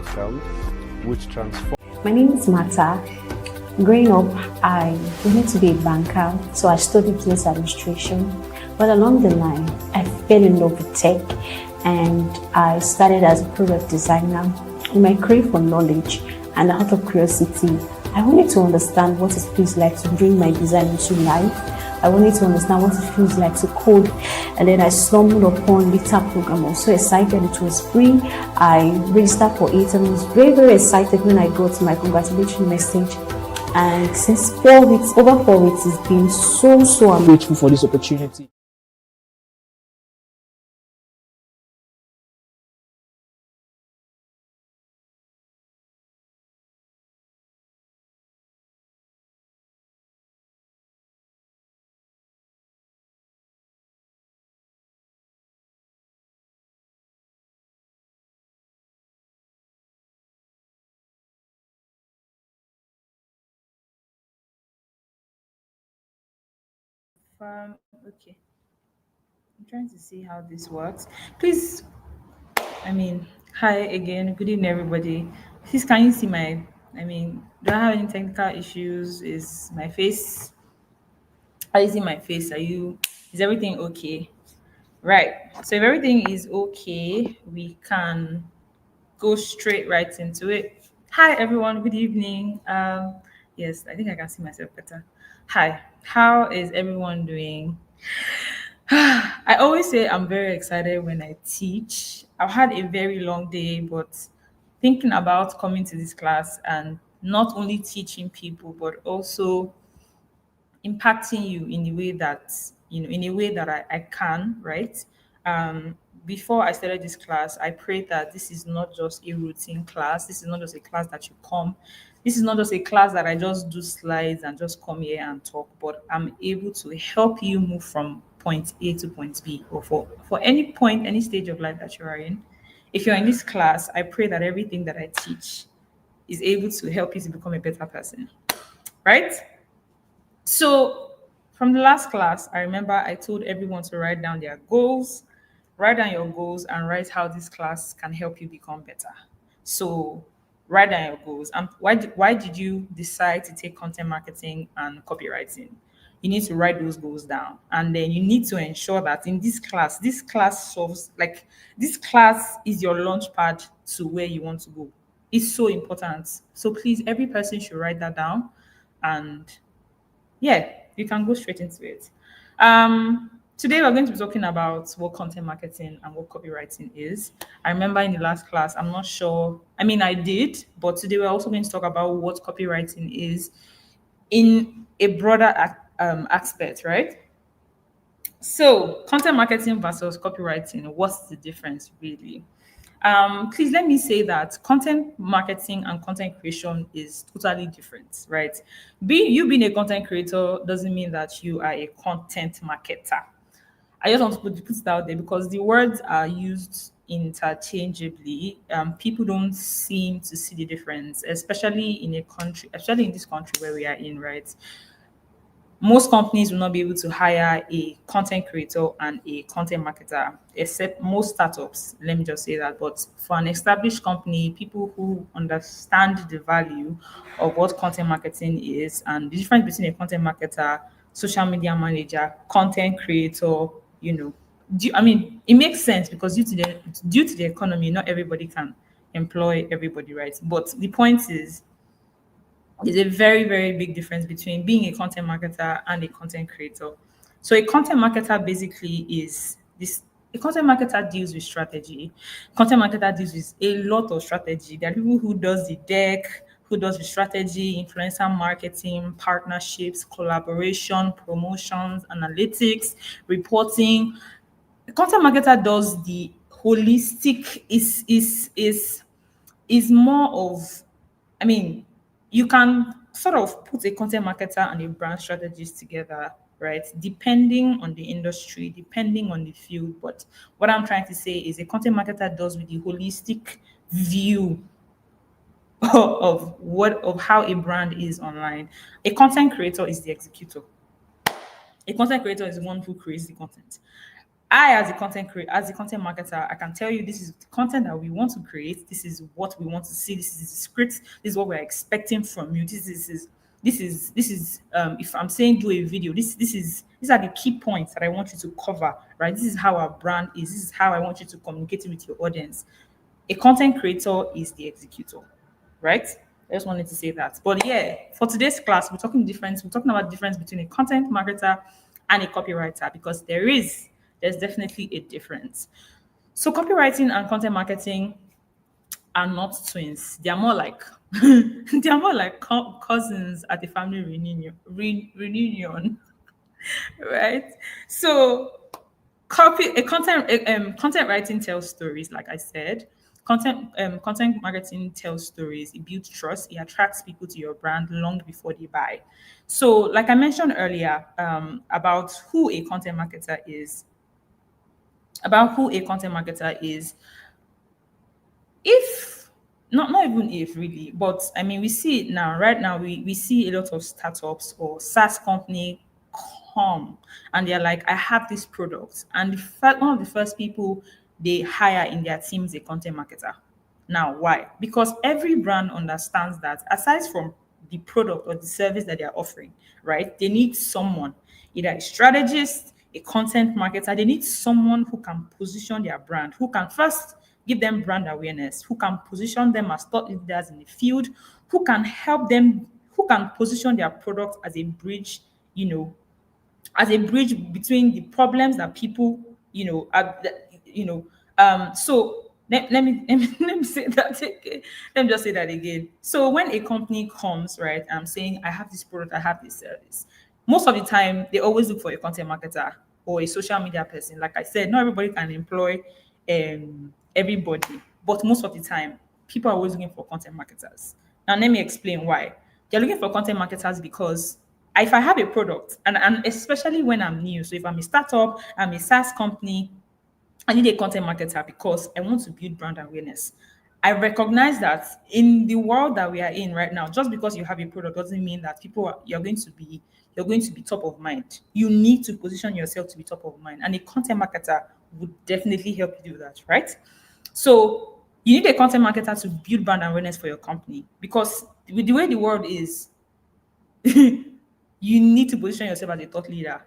yourself, which transforms. My name is Mata. Growing up, I wanted to be a banker, so I studied business administration. But along the line, I fell in love with tech and I started as a product designer. In my crave for knowledge and out of curiosity, I wanted to understand what it feels like to bring my design into life. I wanted to understand what it feels like to code. And then I stumbled upon Lita program. I was so excited. It was free. I registered for it and I was very, very excited when I got my congratulations message. And since over 4 weeks, it's been so I'm grateful for this opportunity. Okay. I'm trying to see how this works. Please, hi again. Good evening, everybody. Please, can you see do I have any technical issues? Is my face, are you seeing my face? Is everything okay? Right. So if everything is okay, we can go straight right into it. Hi, everyone. Good evening. Yes, I think I can see myself better. Hi. How is everyone doing? I always say I'm very excited when I teach. I've had a very long day, but thinking about coming to this class and not only teaching people, but also impacting you in a way that I can, right? Before I started this class, I prayed that this is not just a routine class. This is not just a class that you come. This is not just a class that I just do slides and just come here and talk, but I'm able to help you move from point A to point B, or for any point, any stage of life that you are in. If you're in this class, I pray that everything that I teach is able to help you to become a better person, right? So, from the last class, I remember I told everyone to write down their goals, write down your goals, and write how this class can help you become better. So, write down your goals. Why did you decide to take content marketing and copywriting? You need to write those goals down. And then you need to ensure that in this class solves, like, this class is your launch pad to where you want to go. It's so important. So, please, every person should write that down. And yeah, you can go straight into it. Today we're going to be talking about what content marketing and what copywriting is. I remember in the last class, I'm not sure. I did, but today we're also going to talk about what copywriting is in a broader aspect, right? So, content marketing versus copywriting, what's the difference really? Please let me say that content marketing and content creation is totally different, right? Being a content creator doesn't mean that you are a content marketer. I just want to put it out there because the words are used interchangeably. People don't seem to see the difference, especially in this country where we are in, right? Most companies will not be able to hire a content creator and a content marketer, except most startups. Let me just say that. But for an established company, people who understand the value of what content marketing is and the difference between a content marketer, social media manager, content creator, it makes sense because due to the economy, not everybody can employ everybody, right? But the point is, there's a very, very big difference between being a content marketer and a content creator. So a content marketer basically is this. A content marketer deals with strategy. Content marketer deals with a lot of strategy. There are people who does the deck, who does the strategy, influencer marketing, partnerships, collaboration, promotions, analytics, reporting. The content marketer does the holistic is more of, I mean, you can sort of put a content marketer and a brand strategist together, right? Depending on the industry, depending on the field. But what I'm trying to say is a content marketer does with the holistic view of how a brand is online. A content creator is the executor. A content creator is the one who creates the content. I, as a as a content marketer, I can tell you this is the content that we want to create. This is what we want to see. This is the script. This is what we're expecting from you. This is if I'm saying do a video, these are the key points that I want you to cover, right? This is how our brand is. This is how I want you to communicate with your audience. A content creator is the executor, right? I just wanted to say that. But yeah, for today's class, we're talking about the difference between a content marketer and a copywriter because there's definitely a difference. So copywriting and content marketing are not twins. They are more like they are more like cousins at a family reunion, right? So content writing tells stories, like I said. Content marketing tells stories. It builds trust. It attracts people to your brand long before they buy. So, like I mentioned earlier, about who a content marketer is, about who a content marketer is, if not even if really, but I mean we see it now. Right now, we see a lot of startups or SaaS company come and they're like, I have this product, and one of the first people they hire in their team is a content marketer. Now, why? Because every brand understands that aside from the product or the service that they're offering, right, they need someone, either a strategist, a content marketer. They need someone who can position their brand, who can first give them brand awareness, who can position them as thought leaders in the field, who can help them, who can position their product as a bridge, you know, as a bridge between the problems that people, so let me say that again. Let me just say that again. So when a company comes, right, I'm saying I have this product, I have this service. Most of the time, they always look for a content marketer or a social media person. Like I said, not everybody can employ everybody, but most of the time, people are always looking for content marketers. Now, let me explain why. They're looking for content marketers because if I have a product, and especially when I'm new, so if I'm a startup, I'm a SaaS company, I need a content marketer because I want to build brand awareness. I recognize that in the world that we are in right now, just because you have a product doesn't mean that you're going to be top of mind. You need to position yourself to be top of mind, and a content marketer would definitely help you do that, right? So you need a content marketer to build brand awareness for your company because with the way the world is, you need to position yourself as a thought leader.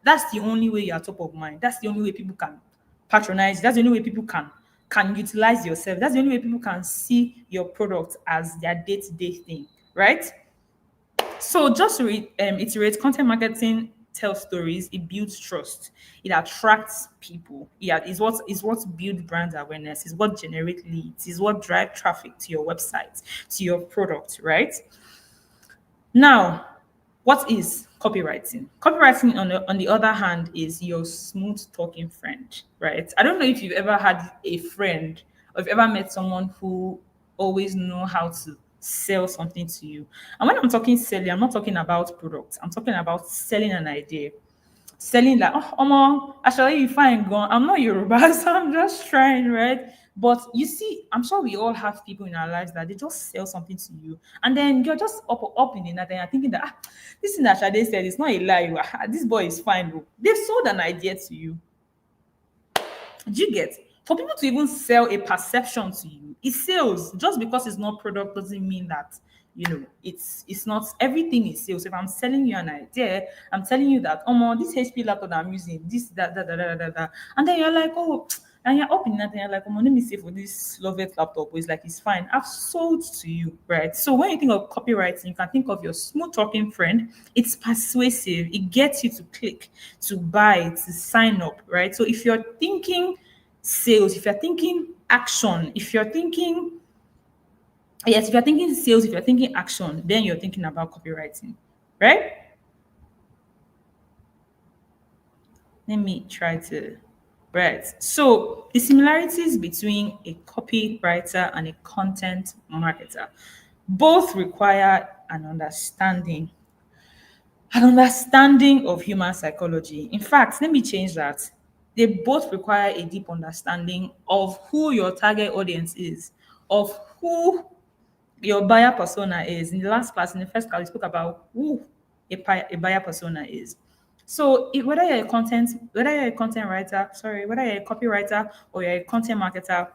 That's the only way you are top of mind. That's the only way people can patronize. That's the only way people can utilize yourself. That's the only way people can see your product as their day-to-day thing, right? So just to iterate, content marketing tells stories, it builds trust, it attracts people. Yeah, is what builds brand awareness, is what generates leads, is what drive traffic to your website, to your product, right? Now, what is copywriting? Copywriting, on the other hand, is your smooth talking friend, right? I don't know if you've ever had a friend or if you've ever met someone who always know how to sell something to you. And when I'm talking selling, I'm not talking about products. I'm talking about selling an idea, selling like, oh, Omo, actually, you fine, gone. I'm not Yoruba, so I'm just trying, right? But you see, I'm sure we all have people in our lives that they just sell something to you, and then you're just up in the night and you're thinking that this thing that Shade said is not a lie. This boy is fine. Oh. They've sold an idea to you. Do you get? For people to even sell a perception to you, it sells. Just because it's not product doesn't mean that it's not everything is sales. If I'm selling you an idea, I'm telling you that this HP laptop that I'm using, this that, and then you're like, oh, and you're up in that, and you're like, let me see for this Lovett laptop. It's like it's fine. I've sold to you, right? So when you think of copywriting, you can think of your smooth talking friend. It's persuasive. It gets you to click, to buy, to sign up, right? So if you're thinking sales, if you're thinking action, if you're thinking sales, if you're thinking action, then you're thinking about copywriting, right? Let me try to. Right. So the similarities between a copywriter and a content marketer both require an understanding of human psychology. In fact, let me change that. They both require a deep understanding of who your target audience is, of who your buyer persona is. In the last class, in the first class, we spoke about who a buyer persona is. So whether you're a content writer, sorry, whether you're a copywriter or you're a content marketer,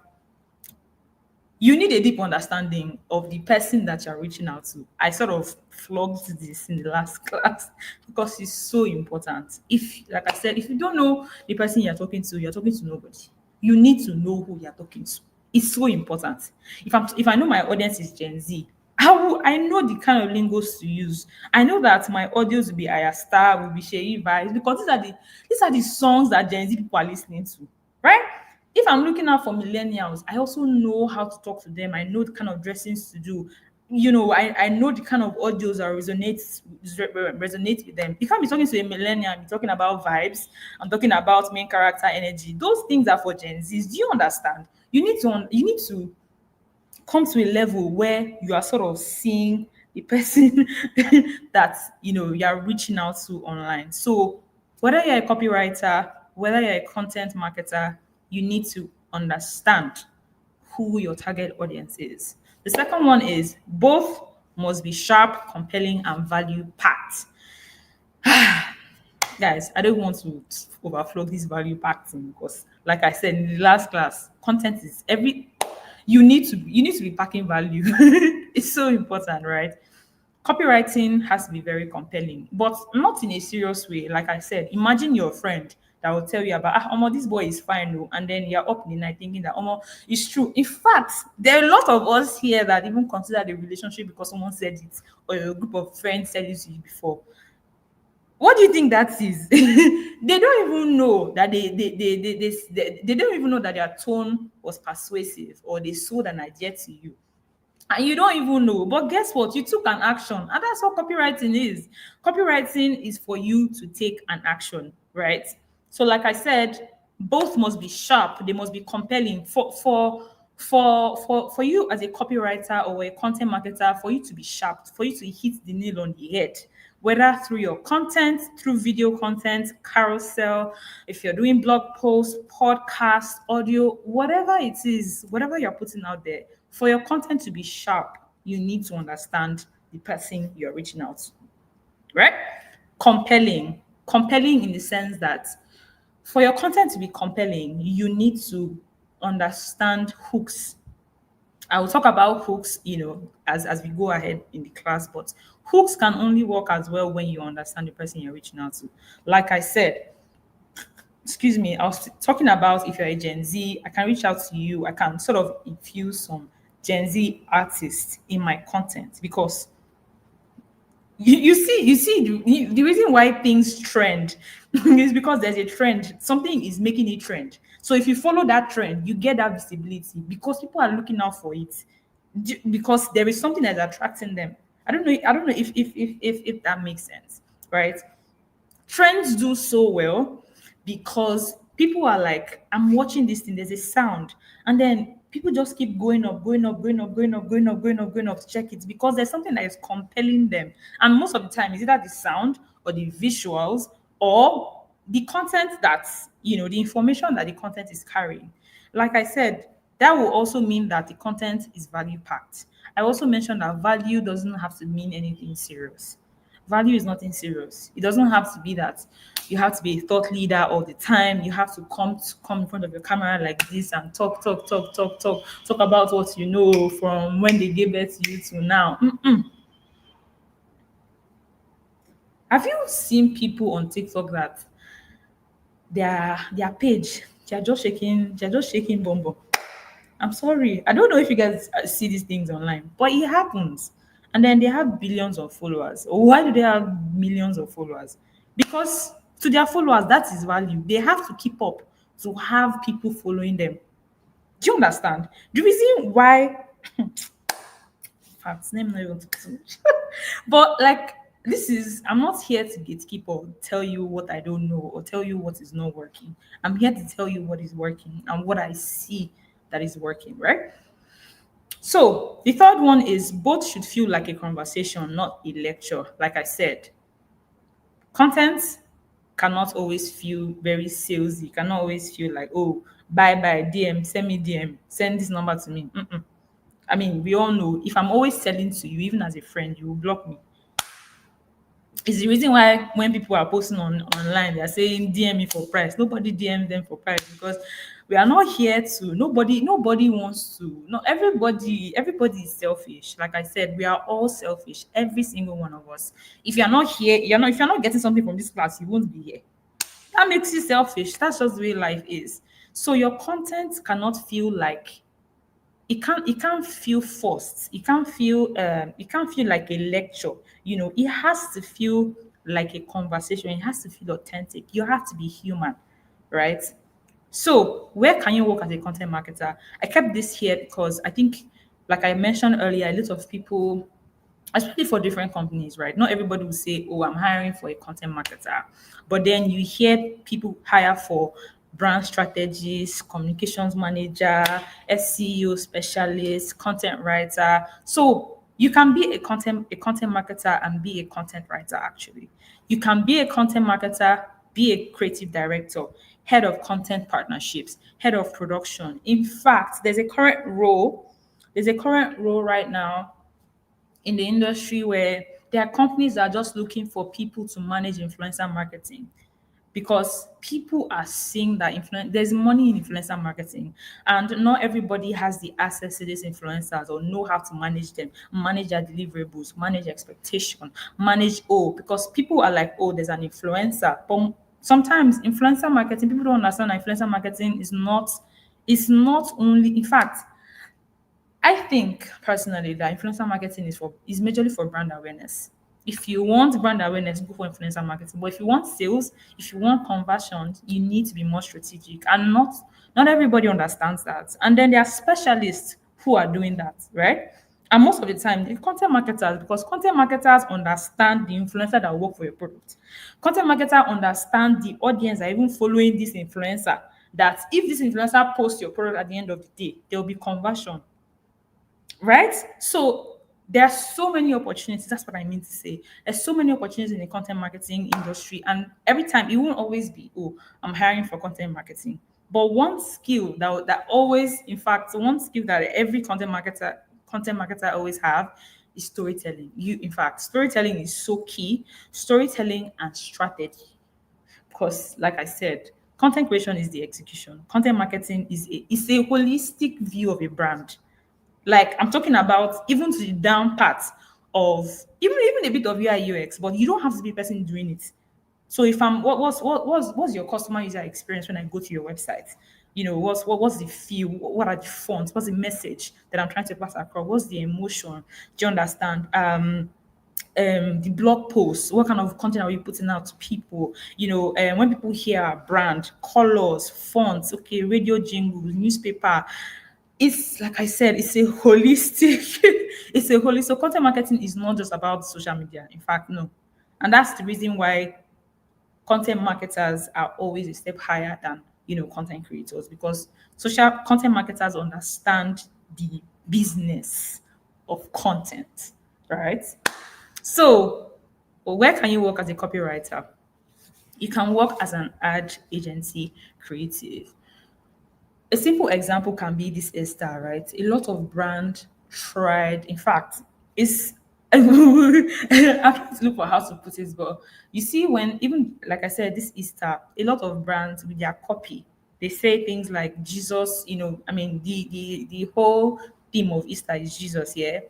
you need a deep understanding of the person that you're reaching out to. I sort of flogged this in the last class because it's so important. If, like I said, if you don't know the person you're talking to nobody. You need to know who you're talking to. It's so important. If I know my audience is Gen Z, I know the kind of lingos to use. I know that my audios will be Ayastar, will be Sheyi vibes, because these are the songs that Gen Z people are listening to, right? If I'm looking out for millennials, I also know how to talk to them. I know the kind of dressings to do. I know the kind of audios that resonate with them. If I'm talking to a millennial, I'm talking about vibes. I'm talking about main character energy. Those things are for Gen Zs. Do you understand? You need to come to a level where you are sort of seeing the person that you're reaching out to online. So whether you're a copywriter, whether you're a content marketer, you need to understand who your target audience is. The second one is both must be sharp, compelling, and value packed. Guys, I don't want to overflow this value packed thing because, like I said in the last class, content is every you need to be packing value. It's so important, right? Copywriting has to be very compelling, but not in a serious way. Like I said, imagine your friend that will tell you about, Omo, this boy is fine, oh, and then you're up in the night thinking that, Omo, it's true. In fact, there are a lot of us here that even consider the relationship because someone said it or a group of friends said it to you before. What do you think that is? They don't even know that they don't even know that their tone was persuasive or they sold an idea to you and you don't even know. But guess what? You took an action, and that's what copywriting is. Copywriting is for you to take an action, right? So, like I said, both must be sharp. They must be compelling for you as a copywriter or a content marketer. For you to be sharp, for you to hit the nail on the head, whether through your content, through video content, carousel, if you're doing blog posts, podcast, audio, whatever it is, whatever you're putting out there, for your content to be sharp, you need to understand the person you're reaching out to, right? Compelling. Compelling in the sense that for your content to be compelling, you need to understand hooks. I will talk about hooks, as we go ahead in the class, but hooks can only work as well when you understand the person you're reaching out to. Like I said, excuse me, I was talking about if you're a Gen Z, I can reach out to you. I can sort of infuse some Gen Z artists in my content because you see the reason why things trend is because there's a trend. Something is making it trend. So if you follow that trend, you get that visibility because people are looking out for it because there is something that's attracting them. I don't know if that makes sense, right? Trends do so well because people are like, I'm watching this thing, there's a sound, and then people just keep going up, going up, going up, going up, going up, going up, going up to check it because there's something that is compelling them. And most of the time, is either the sound or the visuals or the content that's, the information that the content is carrying. Like I said, that will also mean that the content is value packed. I also mentioned that value doesn't have to mean anything serious. Value is nothing serious. It doesn't have to be that you have to be a thought leader all the time. You have to come in front of your camera like this and talk about what you know from when they gave birth to you to now. Have you seen people on TikTok that their page they're just shaking bomb? I'm sorry. I don't know if you guys see these things online, but it happens. And then they have billions of followers. Why do they have millions of followers? Because to their followers, that is value. They have to keep up to have people following them. Do you understand? The reason why, facts, name not even too much. But like, I'm not here to gatekeep or tell you what I don't know or tell you what is not working. I'm here to tell you what is working and what I see that is working, right? So the third one is both should feel like a conversation, not a lecture. Like I said, content cannot always feel very salesy, cannot always feel like, oh, bye, DM, send me DM, send this number to me. I mean, we all know if I'm always selling to you, even as a friend, you will block me. It's the reason why when people are posting online, they are saying DM me for price. Nobody DM them for price because we are not here to. Nobody wants to. No, everybody is selfish. Like I said, we are all selfish. Every single one of us. If you're not here, you're not. If you're not getting something from this class, you won't be here. That makes you selfish. That's just the way life is. So your content cannot feel like it can't feel forced. It can't feel like a lecture. It has to feel like a conversation. It has to feel authentic. You have to be human, right? So where can you work as a content marketer? I kept this here because I think, like I mentioned earlier, a lot of people, especially for different companies, right? Not everybody will say, "Oh, I'm hiring for a content marketer," but then you hear people hire for brand strategist, communications manager, SEO specialist, content writer. So you can be a content marketer and be a content writer. Actually, you can be a content marketer, be a creative director, head of content partnerships, head of production. In fact, there's a current role. There's a current role right now in the industry where there are companies that are just looking for people to manage influencer marketing because people are seeing that there's money in influencer marketing, and not everybody has the access to these influencers or know how to manage them, manage their deliverables, manage expectation, manage, because people are like, oh, there's an influencer, but sometimes influencer marketing, people don't understand that influencer marketing is not only, in fact, I think personally that influencer marketing is majorly for brand awareness. If you want brand awareness, go for influencer marketing. But if you want sales, if you want conversions, you need to be more strategic. And not everybody understands that. And then there are specialists who are doing that, right? And most of the time, the content marketers, because content marketers understand the influencer that will work for your product. Content marketer understand the audience that are even following this influencer. That if this influencer posts your product at the end of the day, there will be conversion, right? So there are so many opportunities. That's what I mean to say. There's so many opportunities in the content marketing industry, and every time it won't always be, oh, I'm hiring for content marketing. But one skill that always, in fact, one skill that every content marketer always have is storytelling. In fact, storytelling is so key. Storytelling and strategy, because like I said, content creation is the execution. Content marketing is a holistic view of a brand. Like I'm talking about even to the down part of even a bit of UI UX, but you don't have to be the person doing it. So if I'm what's your customer user experience when I go to your website? What's the feel? What are the fonts? What's the message that I'm trying to pass across? What's the emotion? Do you understand? The blog posts, what kind of content are we putting out to people? When people hear our brand, colors, fonts, okay, radio jingles, newspaper. It's like I said, it's a holistic, it's a holistic. So content marketing is not just about social media. In fact, no. And that's the reason why content marketers are always a step higher than content creators, because social content marketers understand the business of content, right? So, where can you work as a copywriter? You can work as an ad agency creative. A simple example can be this Esther, right? A lot of brand tried. In fact, it's I'm trying to look for how to put it, but you see, when even like I said, this Easter, a lot of brands with their copy, they say things like Jesus. I mean, the whole theme of Easter is Jesus, yeah.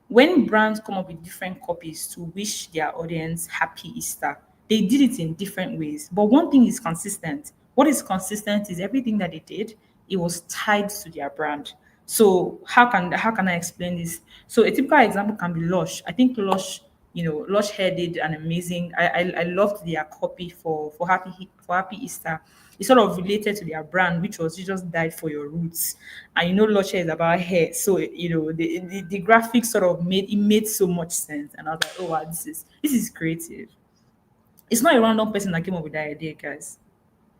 When brands come up with different copies to wish their audience happy Easter, they did it in different ways. But one thing is consistent. What is consistent is everything that they did, it was tied to their brand. So how can I explain this? So a typical example can be Lush. I think Lush Hair did an amazing. I loved their copy for Happy Easter. It's sort of related to their brand, which was "You Just Died for Your Roots." And Lush Hair is about hair, so the graphics sort of made so much sense. And I was like, oh wow, this is creative. It's not a random person that came up with that idea, guys.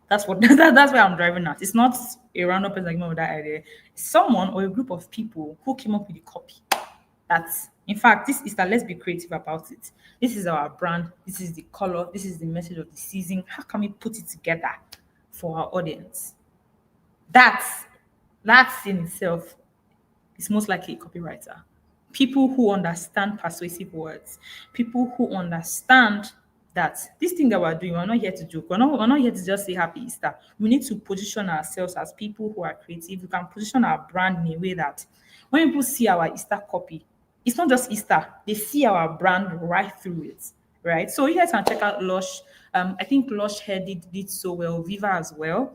That's where I'm driving at. It's not a random person that came up with that idea. It's someone or a group of people who came up with the copy. That's in fact, this is that let's be creative about it. This is our brand. This is the color. This is the message of the season. How can we put it together for our audience? That's in itself is most likely a copywriter. people who understand persuasive words, people who understand that this thing that we're doing, we're not here to joke. We're not here to just say happy Easter. We need to position ourselves as people who are creative. We can position our brand in a way that when people see our Easter copy, it's not just Easter. They see our brand right through it, right? So you guys can check out Lush. I think Lush Hair did so well. Viva as well.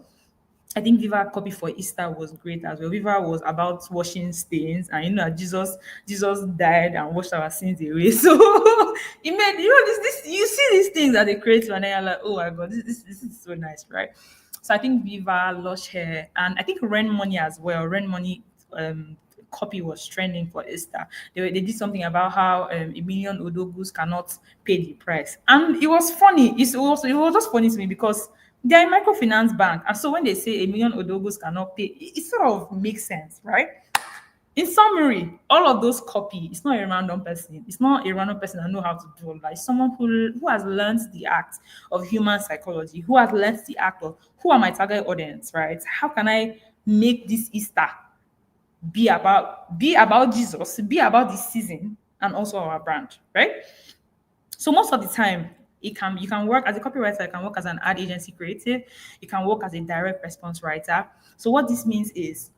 I think Viva copy for Easter was great as well. Viva was about washing stains, and Jesus died and washed our sins away. So it made this you see these things that they create, and then you're like, oh my god, this is so nice, right? So I think Viva, Lush Hair, and I think Ren Money as well. Ren Money copy was trending for Easter. They did something about how a million Odogus cannot pay the price. And it was funny. It was just funny to me because they're a microfinance bank. And so when they say a million Odogus cannot pay, it sort of makes sense, right? In summary, all of those copy, it's not a random person. It's not a random person that know how to do all that. It's someone who has learned the act of human psychology, who has learned the act of who are my target audience, right? How can I make this Easter be about Jesus, be about the season and also our brand, right? So most of the time, you can work as a copywriter, you can work as an ad agency creative, you can work as a direct response writer. So what this means is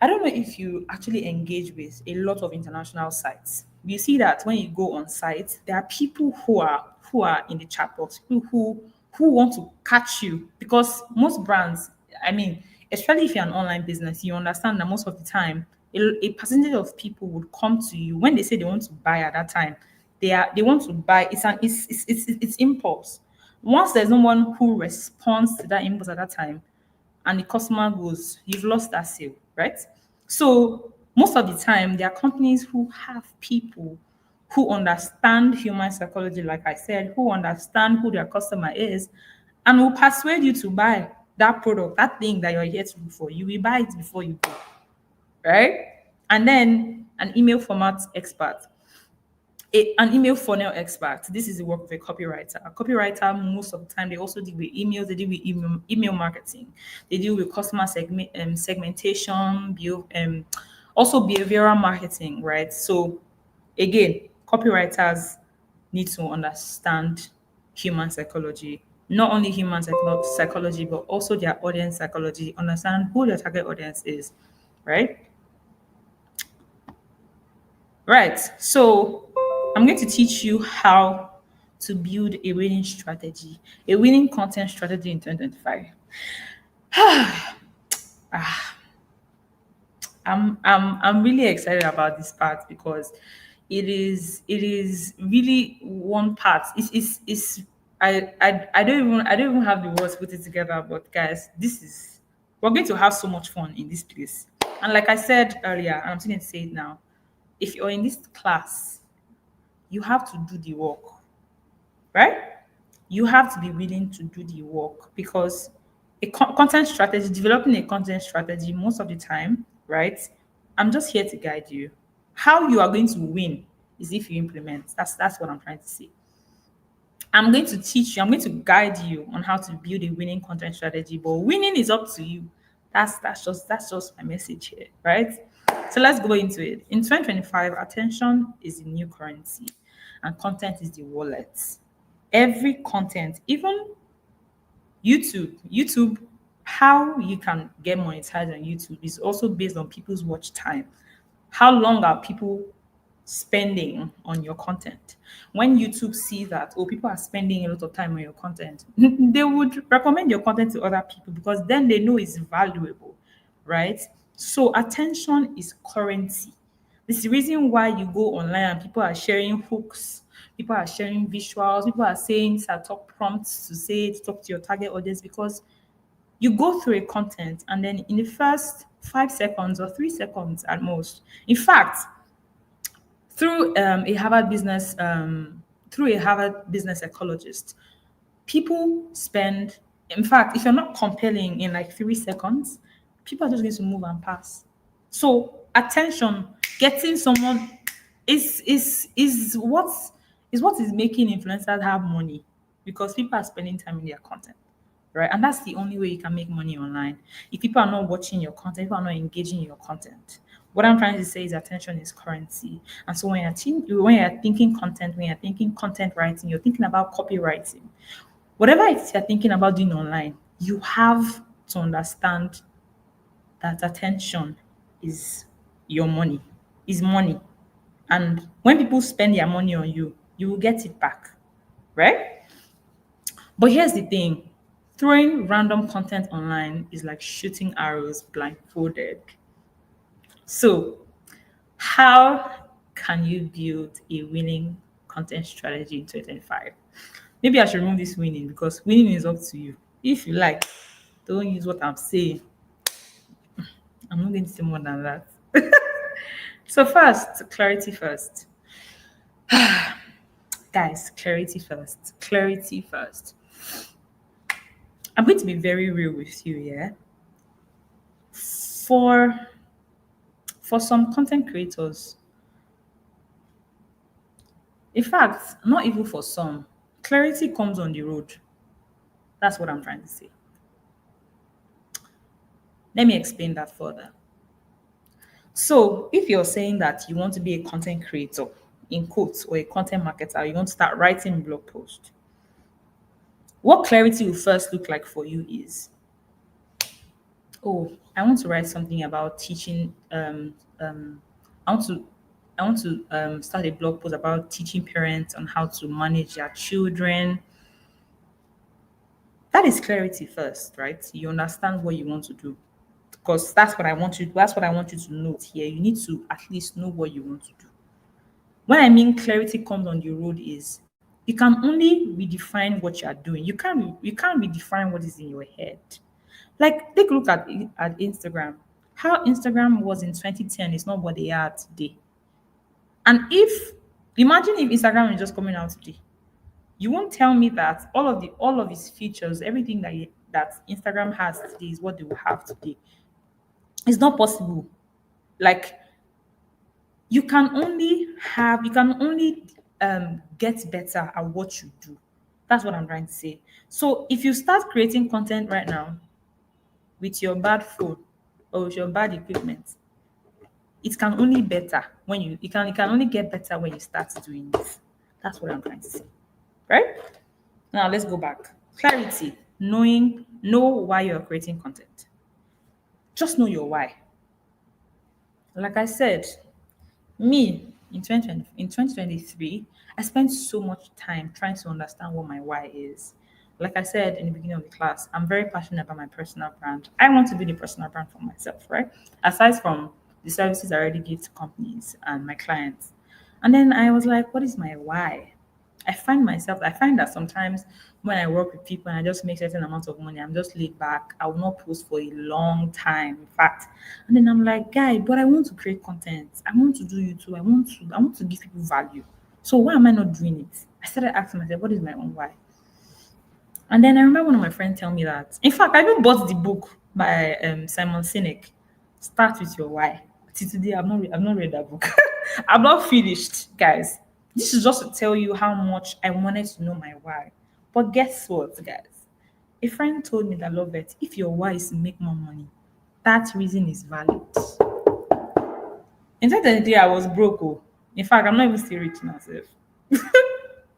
I don't know if you actually engage with a lot of international sites. You see that when you go on sites, there are people who are in the chat box, people who want to catch you because most brands, I mean, especially if you're an online business, you understand that most of the time a percentage of people would come to you when they say they want to buy at that time. They want to buy. It's impulse. Once there's no one who responds to that impulse at that time, and the customer goes, you've lost that sale, right? So most of the time, there are companies who have people who understand human psychology, like I said, who understand who their customer is, and will persuade you to buy that product, that thing that you're here to look for. You will buy it before you go, right? And then an email format expert an email funnel expert. This is the work of a copywriter. A copywriter, most of the time, they also deal with emails. They deal with email marketing. They deal with customer segmentation, also behavioral marketing, right? So, again, copywriters need to understand human psychology. Not only human psychology, but also their audience psychology. Understand who their target audience is, right? Right. So I'm going to teach you how to build a winning strategy, a winning content strategy in 2025. I'm really excited about this part because it is really one part. I don't even have the words to put it together, but guys, we're going to have so much fun in this place. And like I said earlier, and I'm still going to say it now, if you're in this class, you have to do the work, right? You have to be willing to do the work because content strategy, developing a content strategy, most of the time, right? I'm just here to guide you. How you are going to win is if you implement. That's what I'm trying to say. I'm going to teach you, I'm going to guide you on how to build a winning content strategy, but winning is up to you. That's just my message here, right? So let's go into it. In 2025, attention is the new currency and content is the wallet. Every content, even YouTube, how you can get monetized on YouTube is also based on people's watch time. How long are people spending on your content? When YouTube sees that, oh, people are spending a lot of time on your content, they would recommend your content to other people because then they know it's valuable, right? So attention is currency. This is the reason why you go online and people are sharing hooks, people are sharing visuals, people are saying these are top prompts to say to talk to your target audience because you go through a content and then in the first 5 seconds or 3 seconds at most, in fact, through a Harvard business psychologist, people spend. In fact, if you're not compelling in like 3 seconds, people are just going to move and pass. So attention, getting someone is what is making influencers have money because people are spending time in their content, right? And that's the only way you can make money online. If people are not watching your content, people are not engaging in your content, What I'm trying to say is attention is currency. And so when you're thinking content, when you're thinking content writing, you're thinking about copywriting. Whatever it is you're thinking about doing online, you have to understand that attention is your money, is money. And when people spend their money on you, you will get it back, right? But here's the thing, throwing random content online is like shooting arrows blindfolded. So, how can you build a winning content strategy in 2025? Maybe I should remove this winning because winning is up to you. If you like, don't use what I'm saying. I'm not going to say more than that. So, first, clarity first. Guys, clarity first. Clarity first. I'm going to be very real with you, yeah? For for some content creators, in fact, not even for some, clarity comes on the road. That's what I'm trying to say. Let me explain that further. So, if you're saying that you want to be a content creator, in quotes, or a content marketer, you want to start writing blog posts, what clarity will first look like for you is, oh, I want to write something about teaching. I want to, start a blog post about teaching parents on how to manage their children. That is clarity first, right? You understand what you want to do, because that's what I want you. That's what I want you to note here. You need to at least know what you want to do. When I mean clarity comes on the road is you can only redefine what you are doing. You can't redefine what is in your head. Like take a look at Instagram. How Instagram was in 2010 is not what they are today. And if imagine if Instagram is just coming out today, you won't tell me that all of its features, everything that Instagram has today is what they will have today. It's not possible. Like you can only get better at what you do. That's what I'm trying to say. So if you start creating content right now with your bad phone or with your bad equipment, it can only better when it can only get better when you start doing this. That's what I'm trying to say. Right? Now let's go back. Clarity, know why you're creating content. Just know your why. Like I said, me in 2023, I spent so much time trying to understand what my why is. Like I said in the beginning of the class, I'm very passionate about my personal brand. I want to build a personal brand for myself, right? Aside from the services I already give to companies and my clients. And then I was like, what is my why? I find that sometimes when I work with people and I just make certain amount of money, I'm just laid back. I will not post for a long time. In fact, and then I'm like, guy, but I want to create content. I want to do YouTube. I want to give people value. So why am I not doing it? I started asking myself, what is my own why? And then I remember one of my friends tell me that. In fact, I even bought the book by Simon Sinek. Start with your why. Till today, I've not read that book. I'm not finished, guys. This is just to tell you how much I wanted to know my why. But guess what, guys? A friend told me that love it. If your why is to make more money, that reason is valid. In 2023, I was broke. Oh. In fact, I'm not even still rich now. Sef.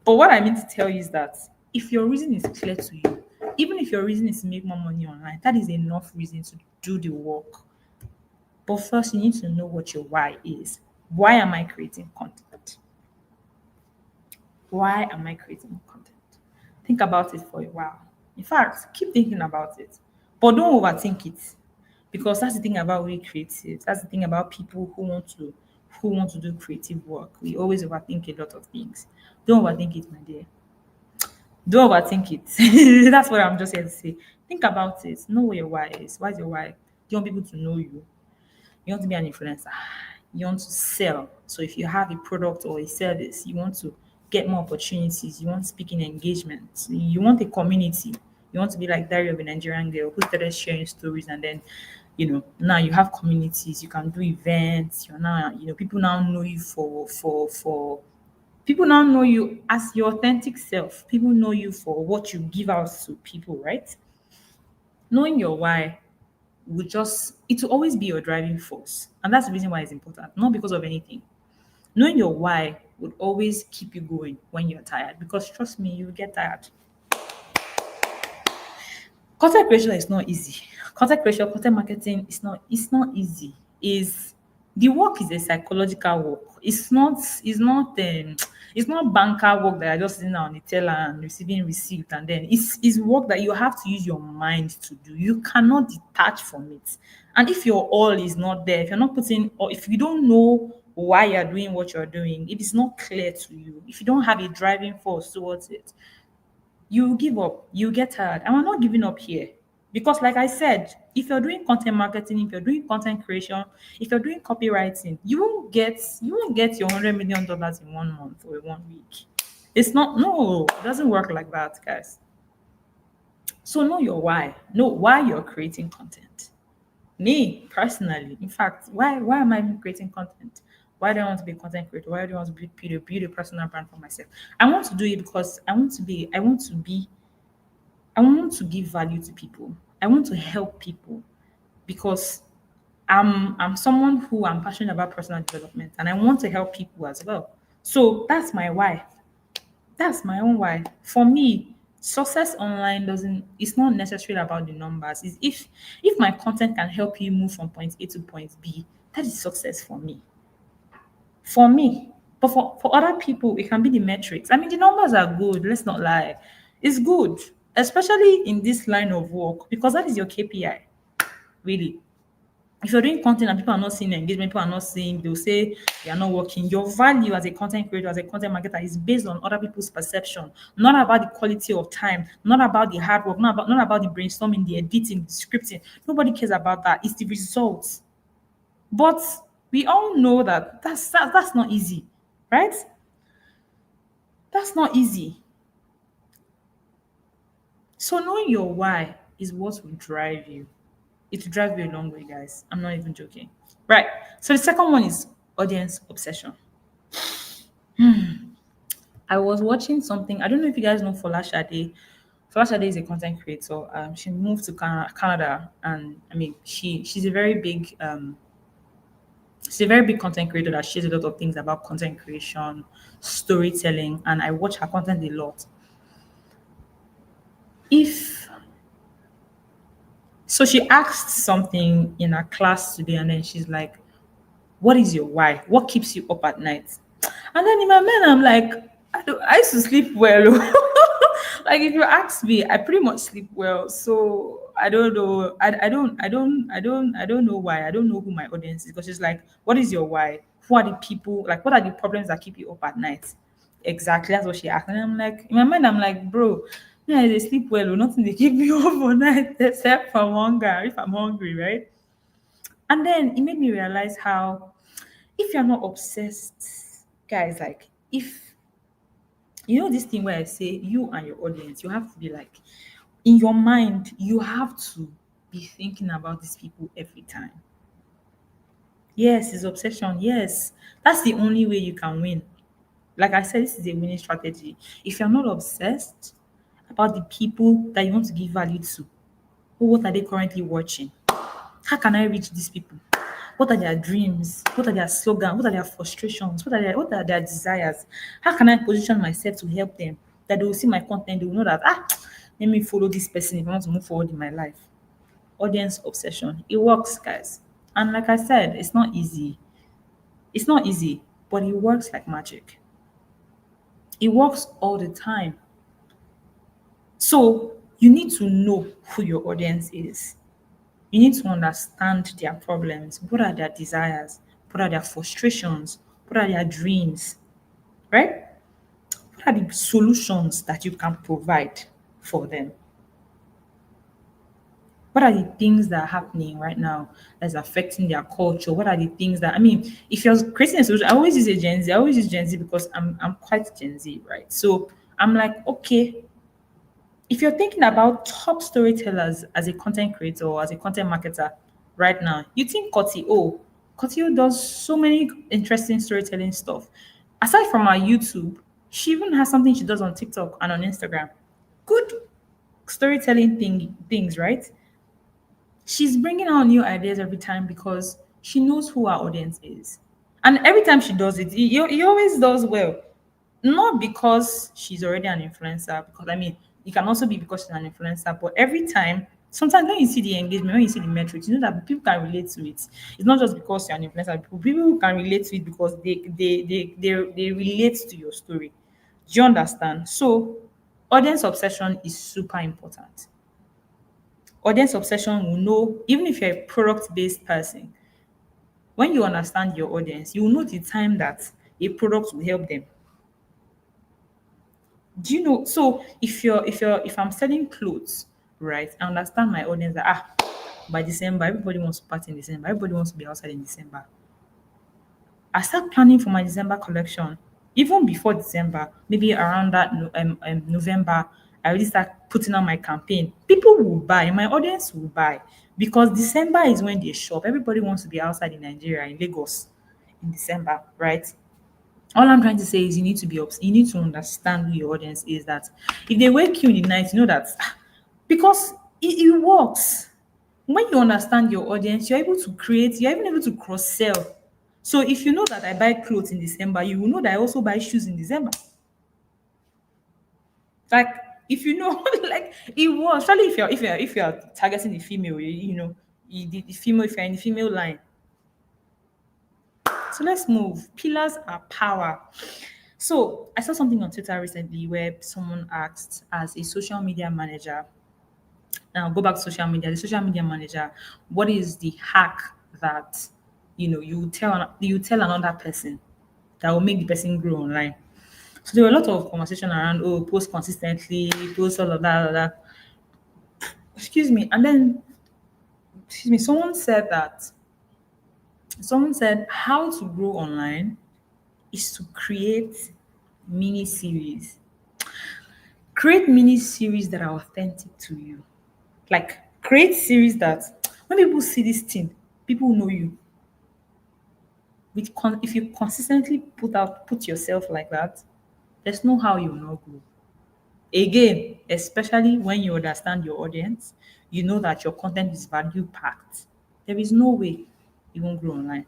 But what I mean to tell you is that if your reason is clear to you, even if your reason is to make more money online, that is enough reason to do the work. But first, you need to know what your why is. Why am I creating content? Why am I creating content? Think about it for a while. In fact, keep thinking about it. But don't overthink it. Because that's the thing about we creatives. That's the thing about people who want to do creative work. We always overthink a lot of things. Don't overthink it, my dear. Don't overthink it. That's what I'm just here to say. Think about it. Know what your why is. Why is your why? Do you want people to know you? You want to be an influencer. You want to sell. So if you have a product or a service, you want to get more opportunities. You want speaking engagements. You want a community. You want to be like Diary of a Nigerian Girl who started sharing stories and then, now you have communities. You can do events. You're now, people now know you for people now know you as your authentic self. People know you for what you give out to people, right? Knowing your why it will always be your driving force. And that's the reason why it's important, not because of anything. Knowing your why would always keep you going when you're tired, because trust me, you will get tired. Content creation is not easy. Content creation, content marketing is not easy. Is The work is a psychological work. It's not banker work that you're just sitting on the teller and receiving receipt, and then it's work that you have to use your mind to do. You cannot detach from it. And if your all is not there, if you're not putting, or if you don't know why you're doing what you're doing, if it's not clear to you, if you don't have a driving force towards it, you give up, you get tired. And we're not giving up here. Because, like I said, if you're doing content marketing, if you're doing content creation, if you're doing copywriting, you won't get your $100 million in 1 month or in 1 week. It's not, no, it doesn't work like that, guys. So know your why. Know why you're creating content. Me personally, in fact, why am I even creating content? Why do I want to be a content creator? Why do I want to build a personal brand for myself? I want to do it because I want to give value to people. I want to help people because I'm someone who I'm passionate about personal development, and I want to help people as well. So that's my why. That's my own why. For me, success online doesn't it's not necessarily about the numbers. Is if my content can help you move from point A to point B, that is success for me. For me. But for other people, it can be the metrics. I mean, the numbers are good, let's not lie. It's good, especially in this line of work, because that is your KPI, really. If you're doing content and people are not seeing engagement, people are not seeing, they'll say they are not working. Your value as a content creator, as a content marketer is based on other people's perception, not about the quality of time, not about the hard work, not about the brainstorming, the editing, the scripting. Nobody cares about that. It's the results. But we all know that that's not easy, right? That's not easy. So knowing your why is what will drive you. It will drive you a long way, guys. I'm not even joking. Right. So the second one is audience obsession. I was watching something. I don't know if you guys know Fola Shade. Fola Shade is a content creator. She moved to Canada, and I mean, she's a very big content creator that shares a lot of things about content creation, storytelling, and I watch her content a lot. If So she asked something in her class today, and then she's like, "What is your why? What keeps you up at night?" And then in my mind, I'm like, I used to sleep well. Like if you ask me, I pretty much sleep well. So I don't know. I don't know why. I don't know who my audience is, because she's like, "What is your why? Who are the people? Like, what are the problems that keep you up at night?" Exactly. That's what she asked. And I'm like, in my mind, I'm like, bro, yeah, they sleep well. Or nothing they keep me up all night except from hunger. If I'm hungry, right? And then it made me realize how, if you're not obsessed, guys, like if you know this thing where I say you and your audience, you have to be like, in your mind, you have to be thinking about these people every time. Yes, it's obsession. Yes, that's the only way you can win. Like I said, this is a winning strategy. If you're not obsessed about the people that you want to give value to, what are they currently watching? How can I reach these people? What are their dreams? What are their slogans? What are their frustrations? What are their desires? How can I position myself to help them? That they will see my content, they will know that let me follow this person if I want to move forward in my life. Audience obsession. It works, guys. And like I said, it's not easy. It's not easy, but it works like magic. It works all the time. So you need to know who your audience is. You need to understand their problems. What are their desires? What are their frustrations? What are their dreams? Right? What are the solutions that you can provide for them? What are the things that are happening right now that's affecting their culture? What are the things that, I mean, if you're creating a solution, I always use a Gen Z. I always use Gen Z because I'm quite Gen Z, right? So I'm like, okay, if you're thinking about top storytellers as a content creator or as a content marketer right now, you think Koti, oh, Koti does so many interesting storytelling stuff. Aside from her YouTube, she even has something she does on TikTok and on Instagram. Good storytelling things, right? She's bringing out new ideas every time because she knows who our audience is. And every time she does it, he always does well. Not because she's already an influencer, because I mean, it can also be because she's an influencer, but every time, sometimes when you see the engagement, when you see the metrics, you know that people can relate to it. It's not just because you're an influencer, people can relate to it because they relate to your story. Do you understand? So, audience obsession is super important. Audience obsession will know, even if you're a product based person, when you understand your audience, you will know the time that a product will help them. Do you know? So if I'm selling clothes, right, I understand my audience that by December, everybody wants to party in December, everybody wants to be outside in December. I start planning for my December collection. Even before December, maybe around that November, I already start putting on my campaign. People will buy, my audience will buy because December is when they shop. Everybody wants to be outside in Nigeria, in Lagos, in December, right? All I'm trying to say is you need to understand who your audience is. That if they wake you in the night, you know that because it works. When you understand your audience, you're even able to cross sell. So if you know that I buy clothes in December, you will know that I also buy shoes in December. Like if you know, like it was, especially if you're targeting the female, you know, the female, if you're in the female line. So let's move. Pillars are power. So I saw something on Twitter recently where someone asked, as a social media manager, now go back to social media, the social media manager, what is the hack that you tell another person that will make the person grow online? So there were a lot of conversation around, oh, post consistently, post all of that. Excuse me. And then, excuse me, someone said how to grow online is to create mini series. Create mini series that are authentic to you. Like create series that when people see this thing, people know you. If you consistently put yourself like that, there's no how you will not grow. Again, especially when you understand your audience, you know that your content is value packed. There is no way you won't grow online.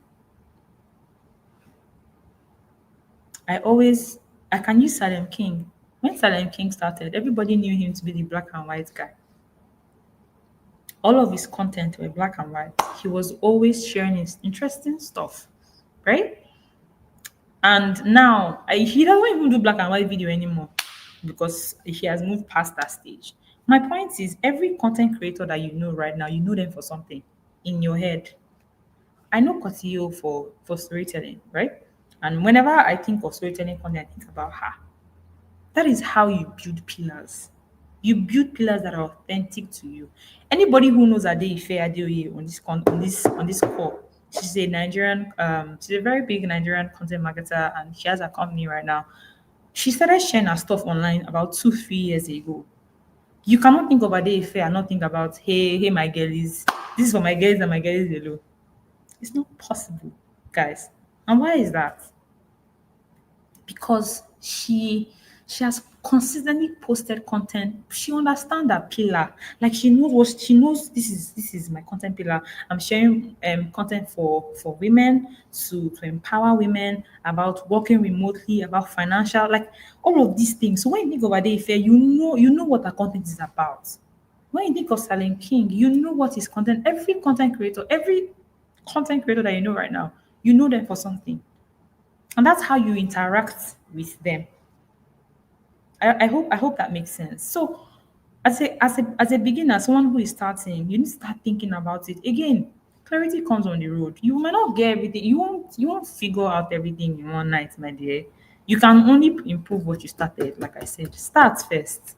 I always I can use Salem King. When Salem King started, everybody knew him to be the black and white guy. All of his content were black and white. He was always sharing his interesting stuff, right? And now he doesn't even do black and white video anymore because he has moved past that stage. My point is, every content creator that you know right now, you know them for something in your head. I know Cotio for storytelling, right? And whenever I think of storytelling content, I think about her. That is how you build pillars. You build pillars that are authentic to you. Anybody who knows Ade Adeoye on this call, she's a Nigerian, she's a very big Nigerian content marketer, and she has a company right now. She started sharing her stuff online about 2, 3 years ago. You cannot think of Ade and not think about, hey, my girlies, this is for my girls and my girlies alone. It's not possible, guys. And why is that? Because she has consistently posted content. She understands that pillar. Like she knows this is my content pillar. I'm sharing content for women to empower women about working remotely, about financial, like all of these things. So when you think of Ade Fair, you know what her content is about. When you think of Silent King, you know what his content, every content creator that you know right now, you know them for something. And that's how you interact with them. I hope that makes sense. So as a beginner, someone who is starting, you need to start thinking about it. Again, clarity comes on the road. You might not get everything. You won't figure out everything in one night, my dear. You can only improve what you started. Like I said, start first,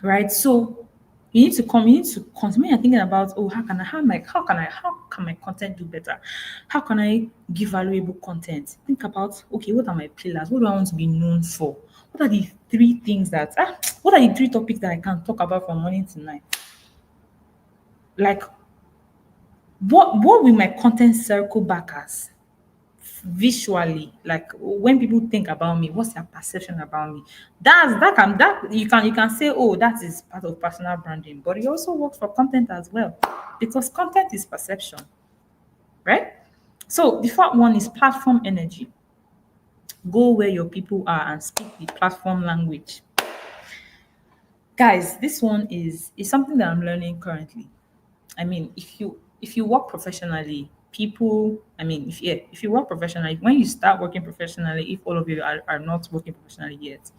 right? So you need to continue. You're thinking about, oh, how can my content do better? How can I give valuable content? Think about, okay, what are my pillars? What do I want to be known for? What are the three things that what are the three topics that I can talk about from morning to night? Like what will my content circle back as? visually, like when people think about me, what's their perception about me? That you can say, oh, that is part of personal branding, but it also works for content as well, because content is perception, right? So the fourth one is platform energy. Go where your people are and speak the platform language. Guys, this one is something that I'm learning currently. I mean, if you work professionally, people, I mean, if you work professionally, when you start working professionally, if all of you are not working professionally yet,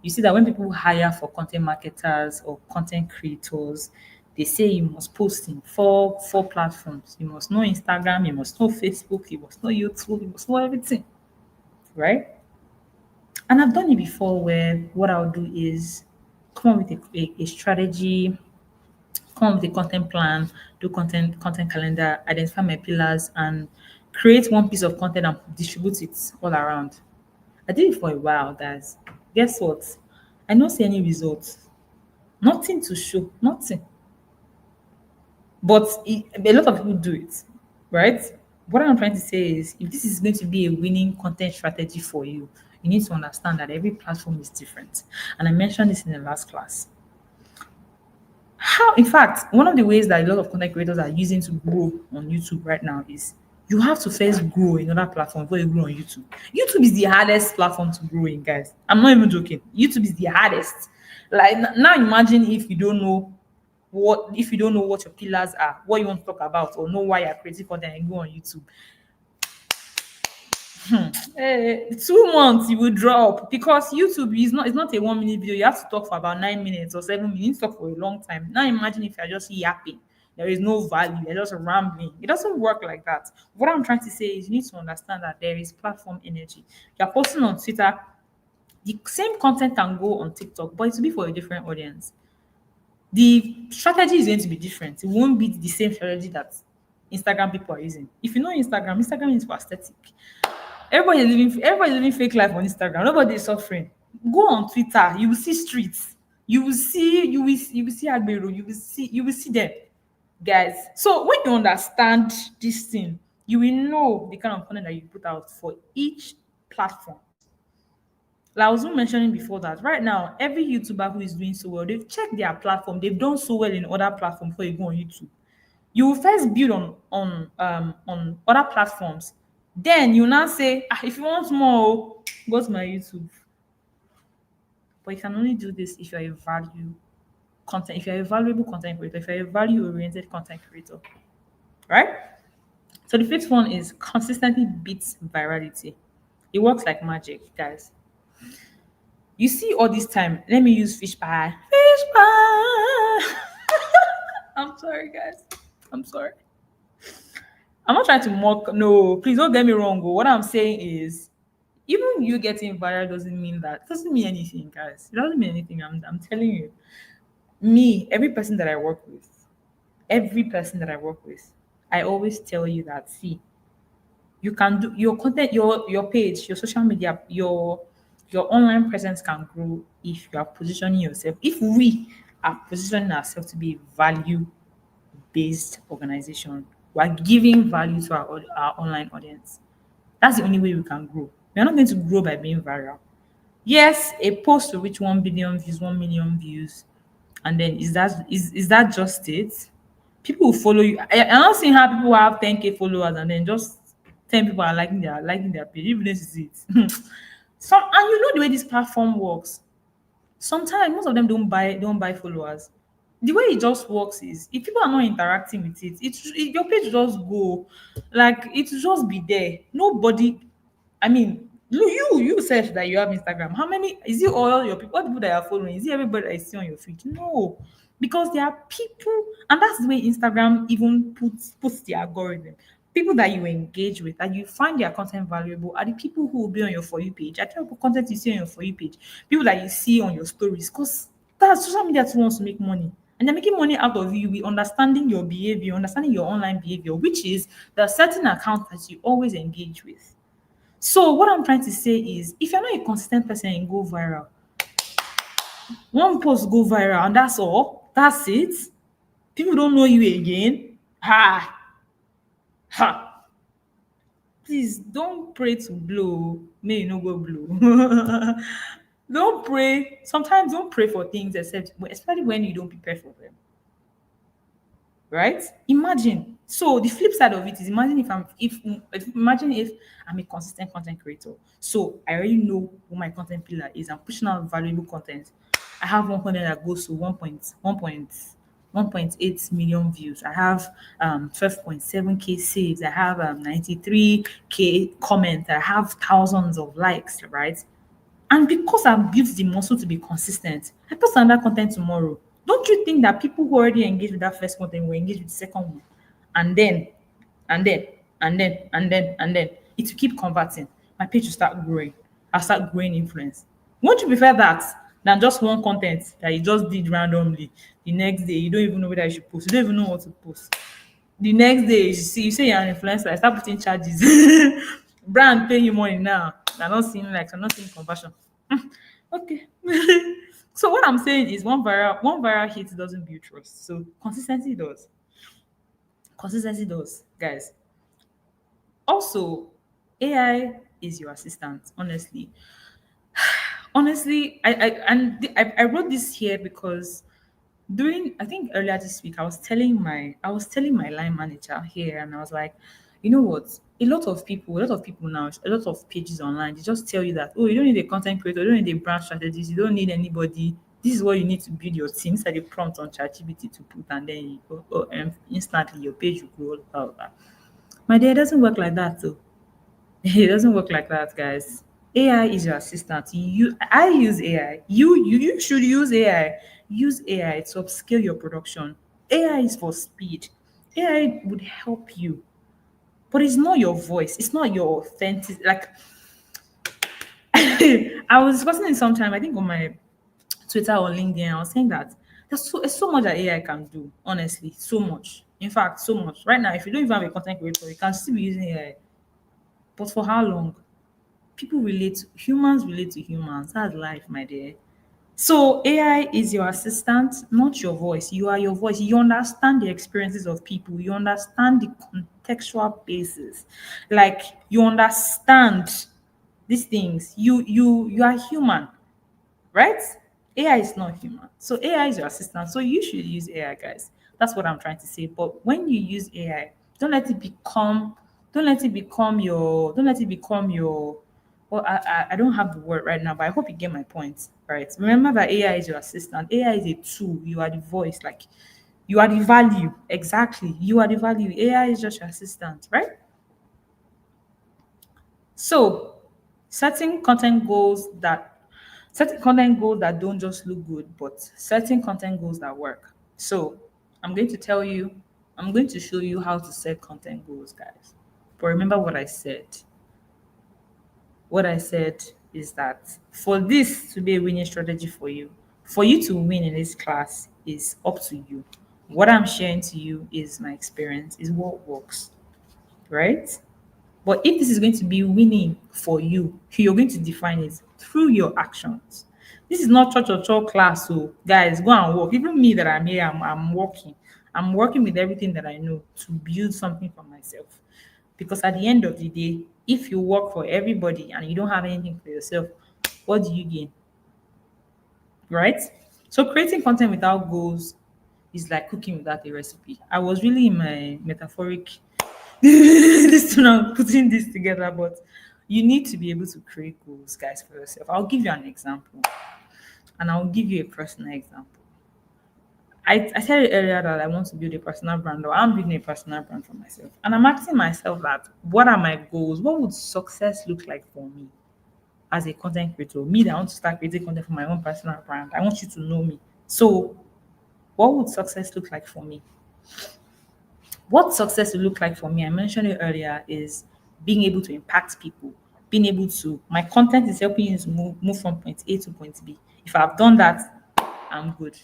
you see that when people hire for content marketers or content creators, they say you must post in four platforms. You must know Instagram, you must know Facebook, you must know YouTube, you must know everything, right? And I've done it before, where what I'll do is come up with a strategy, come up with a content plan, do content calendar, identify my pillars, and create one piece of content and distribute it all around. I did it for a while, guys. Guess what? I don't see any results. Nothing to show. Nothing. But a lot of people do it, right? What I'm trying to say is, if this is going to be a winning content strategy for you, you need to understand that every platform is different. And I mentioned this in the last class. In fact, one of the ways that a lot of content creators are using to grow on YouTube right now is, you have to first grow in other platforms before you grow on YouTube. YouTube is the hardest platform to grow in, guys. I'm not even joking. YouTube is the hardest. Like, now imagine if you don't know what your pillars are, what you want to talk about, or know why you're creating content and go on YouTube. 2 months you will drop, because YouTube is not, it's not a 1 minute video. You have to talk for about 9 minutes or 7 minutes. You need to talk for a long time. Now imagine if you're just yapping. There is no value. You're just rambling. It doesn't work like that. What I'm trying to say is, you need to understand that there is platform energy. You're posting on Twitter, the same content can go on TikTok, but it will be for a different audience. The strategy is going to be different. It won't be the same strategy that Instagram people are using. If you know Instagram is for aesthetic. Everybody living fake life on Instagram. Nobody is suffering. Go on Twitter, you will see streets. You will see Agbero, you will see them, guys. So when you understand this thing, you will know the kind of content that you put out for each platform. Like I was even mentioning before, that right now, every YouTuber who is doing so well, they've checked their platform, they've done so well in other platforms before you go on YouTube. You will first build on other platforms. Then you now say, if you want more, go to my YouTube. But you can only do this if you're a if you're a valuable content creator, if you're a value-oriented content creator. Right? So the fifth one is consistently beats virality. It works like magic, guys. You see all this time. Let me use fish pie. Fish pie. I'm sorry, guys. I'm sorry. I'm not trying to mock. No, please don't get me wrong. What I'm saying is, even you getting viral doesn't mean anything, guys. It doesn't mean anything. I'm telling you. Me, every person that I work with, I always tell you that, see, you can do your content, your page, your social media, your online presence can grow if you are positioning yourself. If we are positioning ourselves to be a value based organization, we're giving value to our online audience. That's the only way we can grow. We're not going to grow by being viral. Yes, a post will reach 1 billion views, 1 million views, and then is that just it? People will follow you. I'm not seeing how people have 10K followers and then just 10 people are liking their page. Even if you see it. And you know the way this platform works. Sometimes most of them don't buy followers. The way it just works is, if people are not interacting with your page just go, like, it will just be there. Nobody, I mean, you said that you have Instagram. How many is it? All your people, all the people that are following? Is it everybody that I see on your feed? No, because there are people, and that's the way Instagram even puts the algorithm. People that you engage with, that you find their content valuable, are the people who will be on your For You page. I tell you, content you see on your For You page, people that you see on your stories, because that social media too wants to make money. And they're making money out of you with understanding your behavior, understanding your online behavior, which is the certain account that you always engage with. So what I'm trying to say is, if you're not a consistent person and go viral, one post go viral and that's all, that's it. People don't know you again. Ha, ha. please don't pray to blow. May you no go blow. Don't pray. Sometimes don't pray for things except especially when you don't prepare for them. Right? Imagine. So the flip side of it is imagine if imagine if I'm a consistent content creator. So I already know what my content pillar is. I'm pushing out valuable content. I have one content that goes to 1.8 million views. I have 12.7k saves. I have 93k comments. I have thousands of likes, right? And because I've built the muscle to be consistent, I post another content tomorrow. Don't you think that people who already engaged with that first content will engage with the second one? And then, and then, and then, it will keep converting. My page will start growing. I'll start growing influence. Won't you prefer that than just one content that you just did randomly? The next day, you don't even know whether you should post. You don't even know what to post. The next day, you say you're an influencer, I start putting charges. Brand paying you money now. They're not seeing likes, I'm not seeing conversion. Okay. So what I'm saying is one viral hit doesn't build trust. So consistency does. Consistency does, guys. Also, AI is your assistant, honestly. Honestly, I wrote this here because during I think earlier this week I was telling my line manager here, and I was like, you know what, a lot of people now, a lot of pages online, they just tell you that, oh, you don't need a content creator, you don't need a brand strategist, you don't need anybody. This is what you need to build your team. Set a prompt on ChatGPT to put, and then instantly your page will grow, blah, blah, blah. My dear, it doesn't work like that though. It doesn't work like that, guys. AI is your assistant. I use AI. You should use AI. Use AI to upscale your production. AI is for speed. AI would help you, but it's not your voice. It's not your authentic. Like I was discussing it sometime. I think on my Twitter or LinkedIn. I was saying that there's so much that AI can do. Honestly, so much. In fact, so much. Right now, if you don't even have a content creator, you can still be using AI. But for how long? Humans relate to humans. That's life, my dear. So AI is your assistant, not your voice. You are your voice. You understand the experiences of people. You understand the contextual basis. Like you understand these things. You are human, right? AI is not human. So AI is your assistant. So you should use AI, guys. That's what I'm trying to say. But when you use AI, don't let it become, don't let it become your, well, I don't have the word right now, but I hope you get my point, right? Remember that AI is your assistant. AI is a tool. You are the voice, like you are the value. Exactly. You are the value. AI is just your assistant, right? So, setting content goals that don't just look good, but setting content goals that work. So, I'm going to tell you, I'm going to show you how to set content goals, guys. But remember what I said. What I said is that for this to be a winning strategy for you to win in this class is up to you. What I'm sharing to you is my experience, is what works, right? But if this is going to be winning for you, you're going to define it through your actions. This is not church or church class. So, guys, go and work. Even me that I'm here, I'm working. I'm working with everything that I know to build something for myself. Because at the end of the day, if you work for everybody and you don't have anything for yourself, what do you gain? Right? So, creating content without goals is like cooking without a recipe. I was really in my metaphoric this now putting this together, but you need to be able to create goals, guys, for yourself. I'll give you an example, and I'll give you a personal example. I said it earlier that I want to build a personal brand, or I'm building a personal brand for myself, and I'm asking myself that what are my goals? What would success look like for me as a content creator? Me that I want to start creating content for my own personal brand. I want you to know me. So, what would success look like for me? What success will look like for me, I mentioned it earlier, is being able to impact people, being able to, my content is helping you to move from point A to point B. If I've done that, I'm good.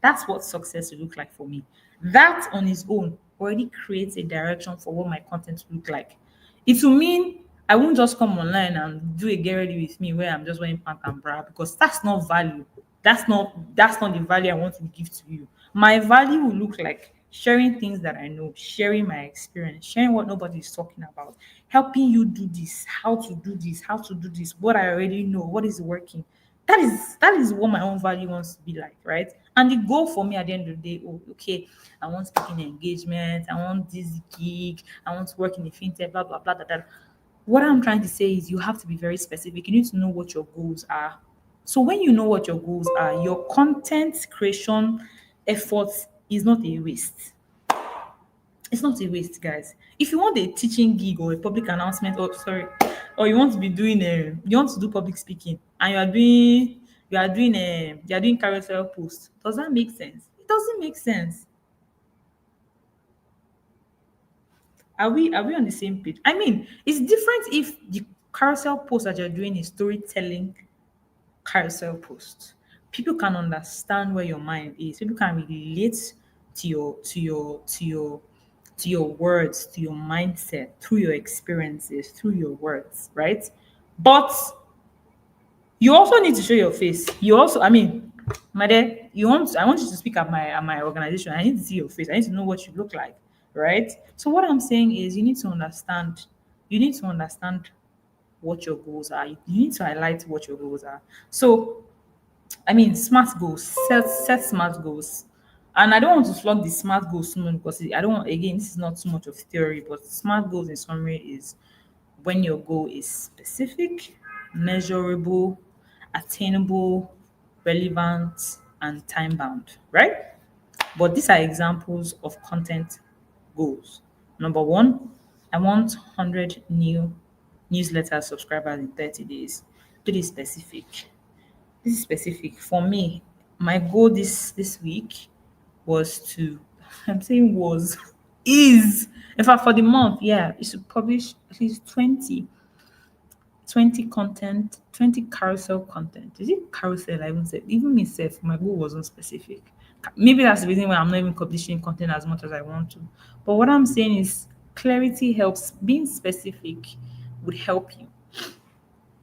That's what success will look like for me. That on its own already creates a direction for what my content will look like. It will mean I won't just come online and do a get ready with me where I'm just wearing pant and bra, because that's not value. That's not the value I want to give to you. My value will look like sharing things that I know, sharing my experience, sharing what nobody is talking about, helping you do this, how to do this, how to do this, what I already know, what is working. That is what my own value wants to be like, right? And the goal for me at the end of the day, oh, okay, I want speaking engagement, I want this gig, I want to work in the fintech, blah blah blah blah blah. What I'm trying to say is you have to be very specific. You need to know what your goals are. So when you know what your goals are, your content creation efforts is not a waste. It's not a waste, guys. If you want a teaching gig or a public announcement, or sorry, or you want to be doing you want to do public speaking, and you are doing carousel posts, does that make sense? It doesn't make sense. Are we on the same page? I mean, it's different if the carousel post that you're doing is storytelling carousel post. People can understand where your mind is. People can relate to your words, to your mindset, through your experiences, through your words, right? But you also need to show your face. You also, I mean, my dear, I want you to speak at my organization. I need to see your face. I need to know what you look like, right? So what I'm saying is you need to understand what your goals are. You need to highlight what your goals are. So I mean, smart goals. Set smart goals. And I don't want to flog the smart goals too much because I don't want, again, this is not too much of theory, but smart goals in summary is when your goal is specific, measurable, attainable, relevant, and time bound, right? But these are examples of content goals. Number one, I want 100 new newsletter subscribers in 30 days. Pretty specific. This is specific for me. My goal this week was to, I'm saying was, is, in fact, for the month, yeah, you should publish at least 20 content, 20 carousel content. Is it carousel? I even said, even myself, my goal wasn't specific. Maybe that's the reason why I'm not even publishing content as much as I want to. But what I'm saying is clarity helps. Being specific would help you.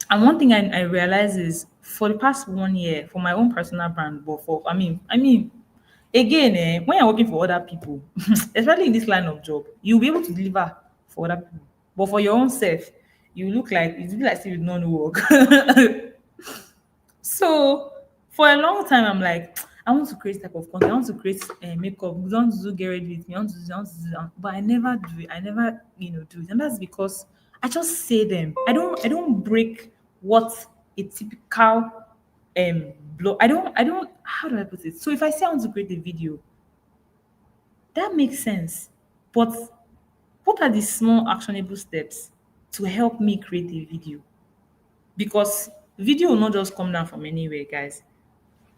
And one thing I realize is for the past 1 year, for my own personal brand, but for I mean, again, when you're working for other people, especially in this line of job, you'll be able to deliver for other people. But for your own self, you look like still you don't know work. So for a long time, I'm like, I want to create type of content. I want to create makeup. We want to do get ready with me. I want to do that. But I never do it. I never, do it. And that's because I just say them. I don't break what a typical blog. I don't. How do I put it? So if I say I want to create a video, that makes sense. But what are the small actionable steps to help me create a video? Because video will not just come down from anywhere, guys.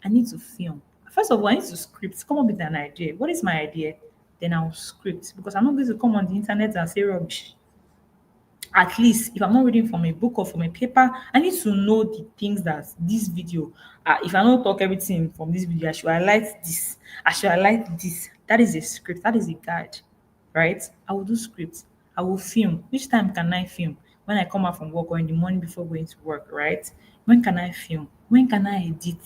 I need to film. First of all, I need to script, come up with an idea. What is my idea? Then I'll script because I'm not going to come on the internet and say rubbish. At least if I'm not reading from a book or from a paper, I need to know the things that this video, if I don't talk everything from this video, I should highlight this, I should highlight this. That is a script, that is a guide, right? I will do scripts, I will film. Which time can I film? When I come out from work or in the morning before going to work, right? When can I film? When can I edit?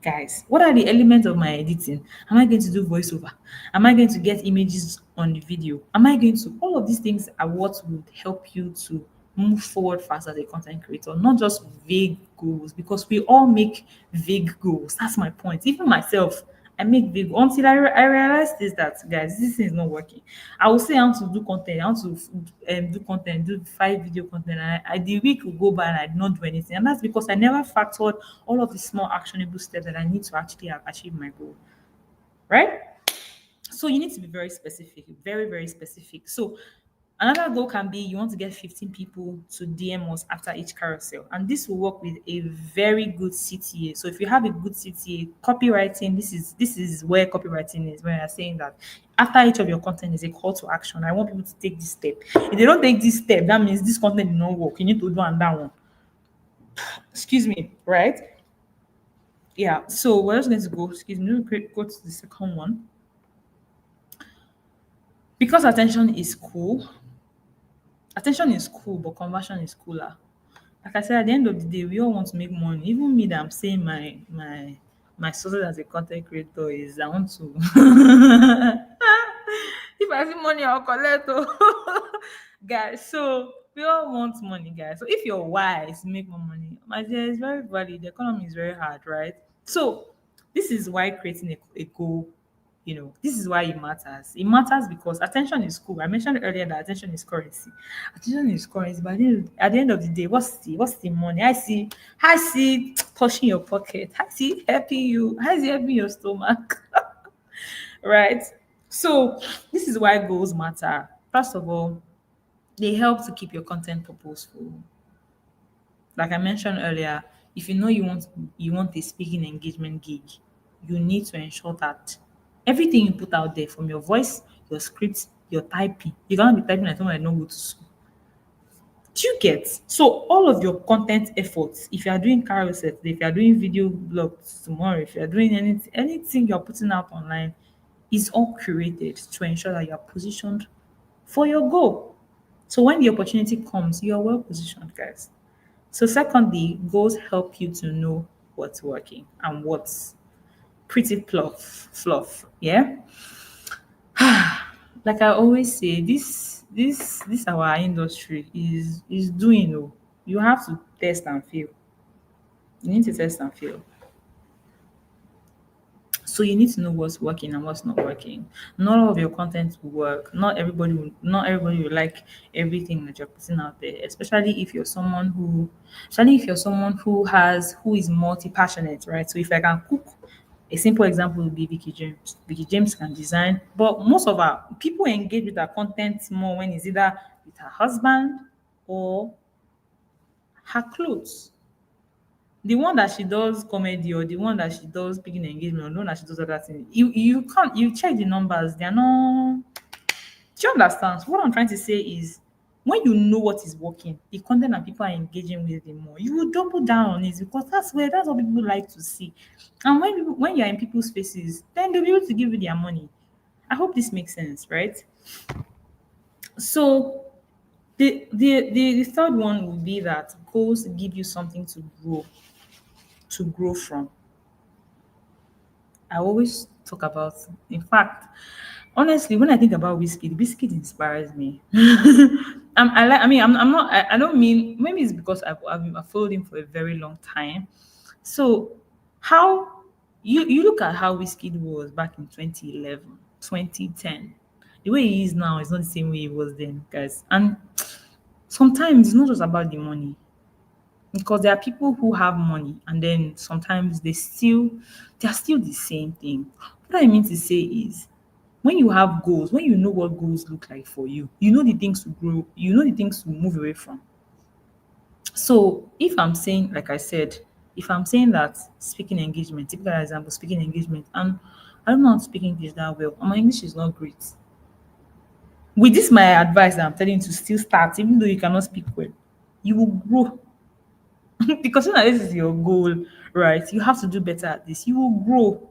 Guys, what are the elements of my editing? Am I going to do voiceover? Am I going to get images on the video? Am I going to, all of these things are what would help you to move forward fast as a content creator, not just vague goals, because we all make vague goals. That's my point. Even myself, I make vague until I realized this that guys, this thing is not working. I will say I want to do content, I want to do content, do 5 video content, and the week will go by and I did not do anything. And that's because I never factored all of the small actionable steps that I need to actually achieve my goal. Right? So you need to be very specific, very, very specific. So another goal can be you want to get 15 people to DM us after each carousel. And this will work with a very good CTA. So if you have a good CTA, copywriting, this is where copywriting is, where you're saying that after each of your content is a call to action. I want people to take this step. If they don't take this step, that means this content did not work. You need to do and that one. Excuse me, right? Yeah. So we're just going to go, excuse me, go to the second one. Because attention is cool, but conversion is cooler. Like I said, at the end of the day, we all want to make money. Even me that I'm saying my my sources as a content creator is I want to if I see money, I'll collect. Oh. Guys, so we all want money, guys. So if you're wise, make more money. My dear, it's very valid. The economy is very hard, right? So this is why creating a goal, this is why it matters. It matters because attention is cool. I mentioned earlier that attention is currency. Attention is currency, but at the end of the day, what's the money? I see touching your pocket. I see helping you. I see helping your stomach. Right? So this is why goals matter. First of all, they help to keep your content purposeful. Like I mentioned earlier, if you know you want a speaking engagement gig, you need to ensure that everything you put out there, from your voice, your script, your typing, you cannot be typing like someone that don't go to school. Do you get? So all of your content efforts, if you are doing carousel today, if you are doing video blogs tomorrow, if you are doing anything you're putting out online, is all curated to ensure that you are positioned for your goal. So when the opportunity comes, you are well positioned, guys. So secondly, goals help you to know what's working and what's pretty fluff. Yeah. Like I always say, this our industry is doing. Oh, you have to test and fail. You need to test and fail. So you need to know what's working and what's not working. Not all of your content will work. Not everybody will like everything that you're putting out there, especially if you're someone who is multi-passionate, right? So if I can cook, a simple example would be Vicky James. Vicky James can design, but most of our people engage with her content more when it's either with her husband or her clothes. The one that she does comedy or the one that she does speaking engagement or the one that she does other things, you can't you check the numbers, they're not. Do you understand? So what I'm trying to say is when you know what is working, the content that people are engaging with the more, you will double down on it because that's what people like to see. And when you're in people's faces, then they'll be able to give you their money. I hope this makes sense, right? So the third one would be that goals give you something to grow from. I always talk about, in fact, honestly, when I think about whiskey inspires me. I'm not, I don't mean, maybe it's because I've followed him for a very long time. So, how you look at how whiskey was back in 2011, 2010. The way he is now is not the same way he was then, guys. And sometimes it's not just about the money because there are people who have money and then sometimes they're still the same thing. What I mean to say is when you have goals, when you know what goals look like for you, you know the things to grow, you know the things to move away from. So if I'm saying, like I said, if I'm saying that speaking engagement, typical example, speaking engagement, and I don't know how to speak English that well, and my English is not great. With this my advice that I'm telling you to still start, even though you cannot speak well, you will grow. Because you know this is your goal, right? You have to do better at this. You will grow.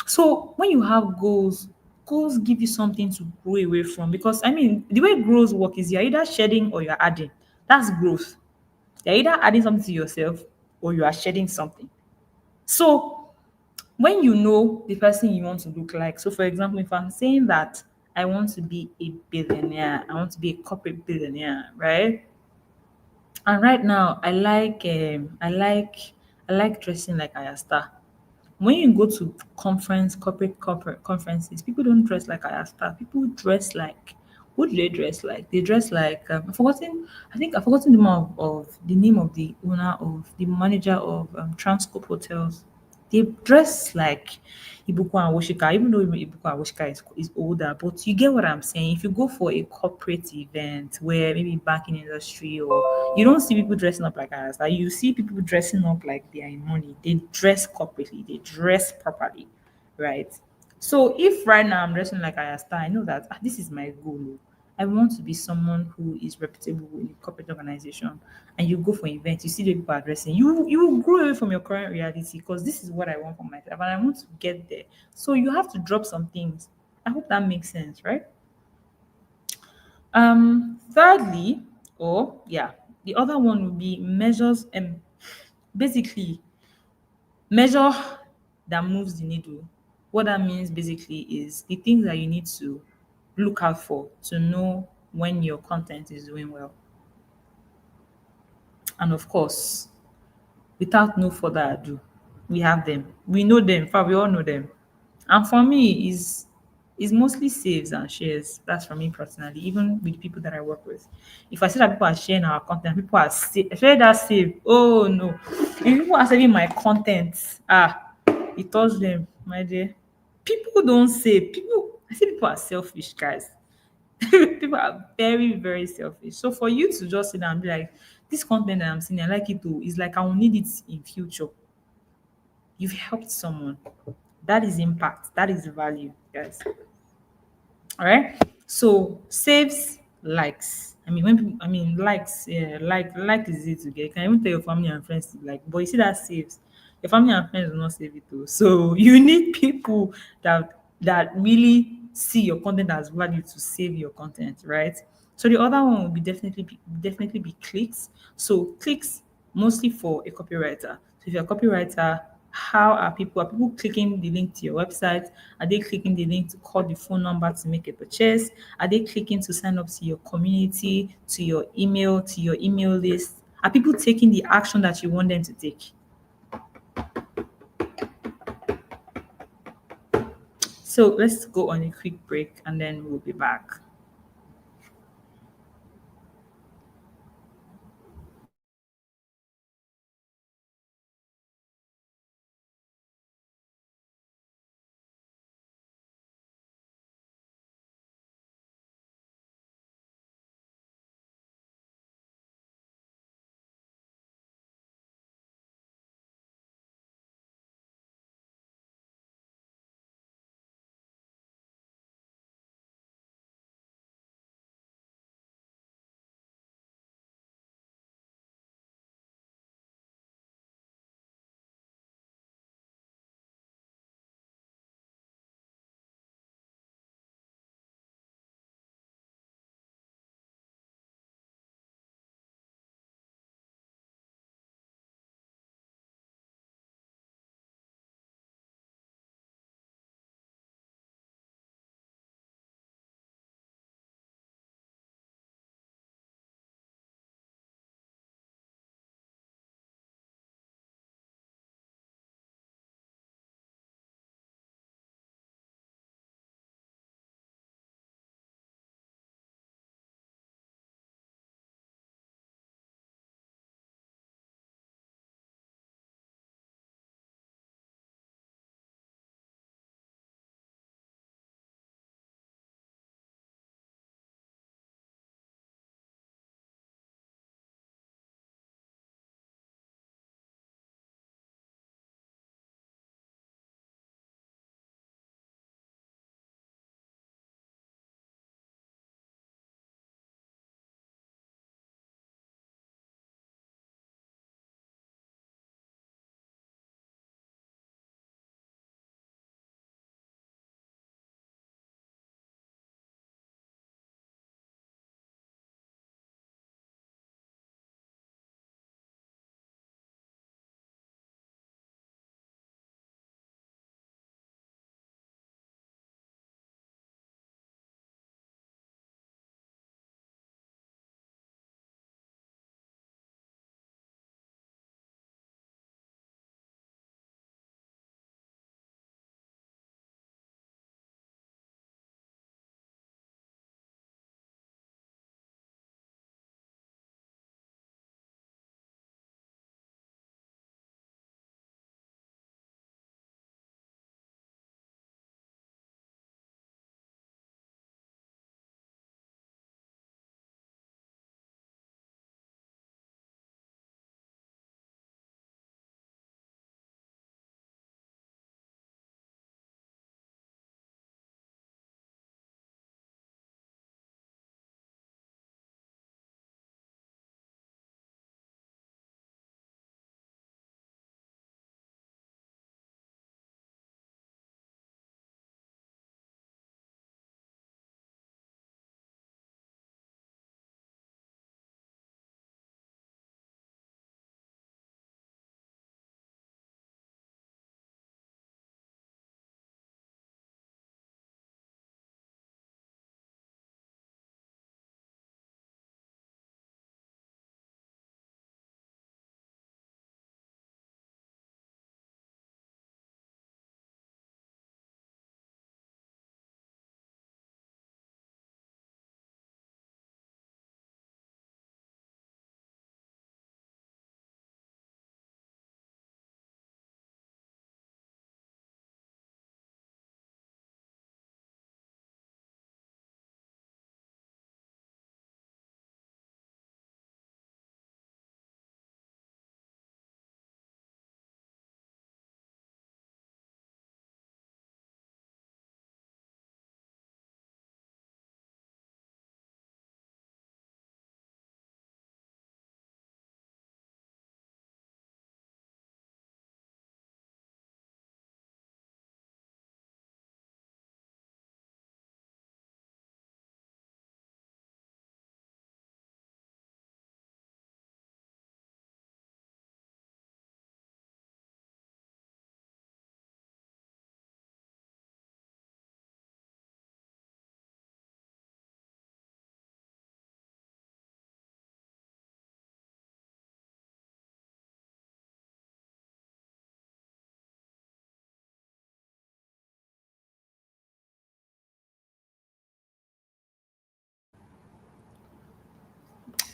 So when you have goals, goals give you something to grow away from. Because I mean, the way growth work is you're either shedding or you're adding. That's growth. You're either adding something to yourself or you are shedding something. So when you know the person you want to look like, so for example, if I'm saying that I want to be a billionaire, I want to be a corporate billionaire, right? And right now, I like dressing like Ayasta. When you go to corporate conferences, people don't dress like Ayasta. People dress like, what do they dress like? They dress like I've forgotten the name of the owner of the manager of Transcorp Hotels. They dress like Ibuku and Woshika, even though Ibuku and Woshika is older, but you get what I'm saying. If you go for a corporate event where maybe banking industry, or you don't see people dressing up like us, like you see people dressing up like they are in money. They dress corporately, they dress properly, right? So if right now I'm dressing like Ayasta, I know that this is my goal. Oh. I want to be someone who is reputable in a corporate organization. And you go for events, you see the people addressing you will grow away from your current reality because this is what I want for myself and I want to get there. So you have to drop some things. I hope that makes sense, right? Thirdly, or yeah, the other one would be measures and basically measure that moves the needle. What that means basically is the things that you need to look out for to know when your content is doing well. And of course, without no further ado, we have them. We know them. In fact, we all know them. And for me, is mostly saves and shares. That's for me personally, even with people that I work with. If I see that people are sharing our content, people are share that save. Oh no. If people are saving my content, it touch them, my dear. People don't save. People I see people are selfish, guys. People are very, very selfish. So for you to just sit down and be like, this content that I'm seeing, I like it too. It's like I will need it in future. You've helped someone. That is impact. That is value, guys. All right. So saves likes. I mean, when people, I mean likes, yeah, like is easy to get. You can even tell your family and friends to like, but you see that saves. Your family and friends will not save it too. So you need people that really see your content as value to save your content, right? So the other one will be definitely be clicks. So clicks mostly for a copywriter. So if you're a copywriter, how are people clicking the link to your website? Are they clicking the link to call the phone number to make a purchase? Are they clicking to sign up to your community, to your email list? Are people taking the action that you want them to take? So let's go on a quick break and then we'll be back.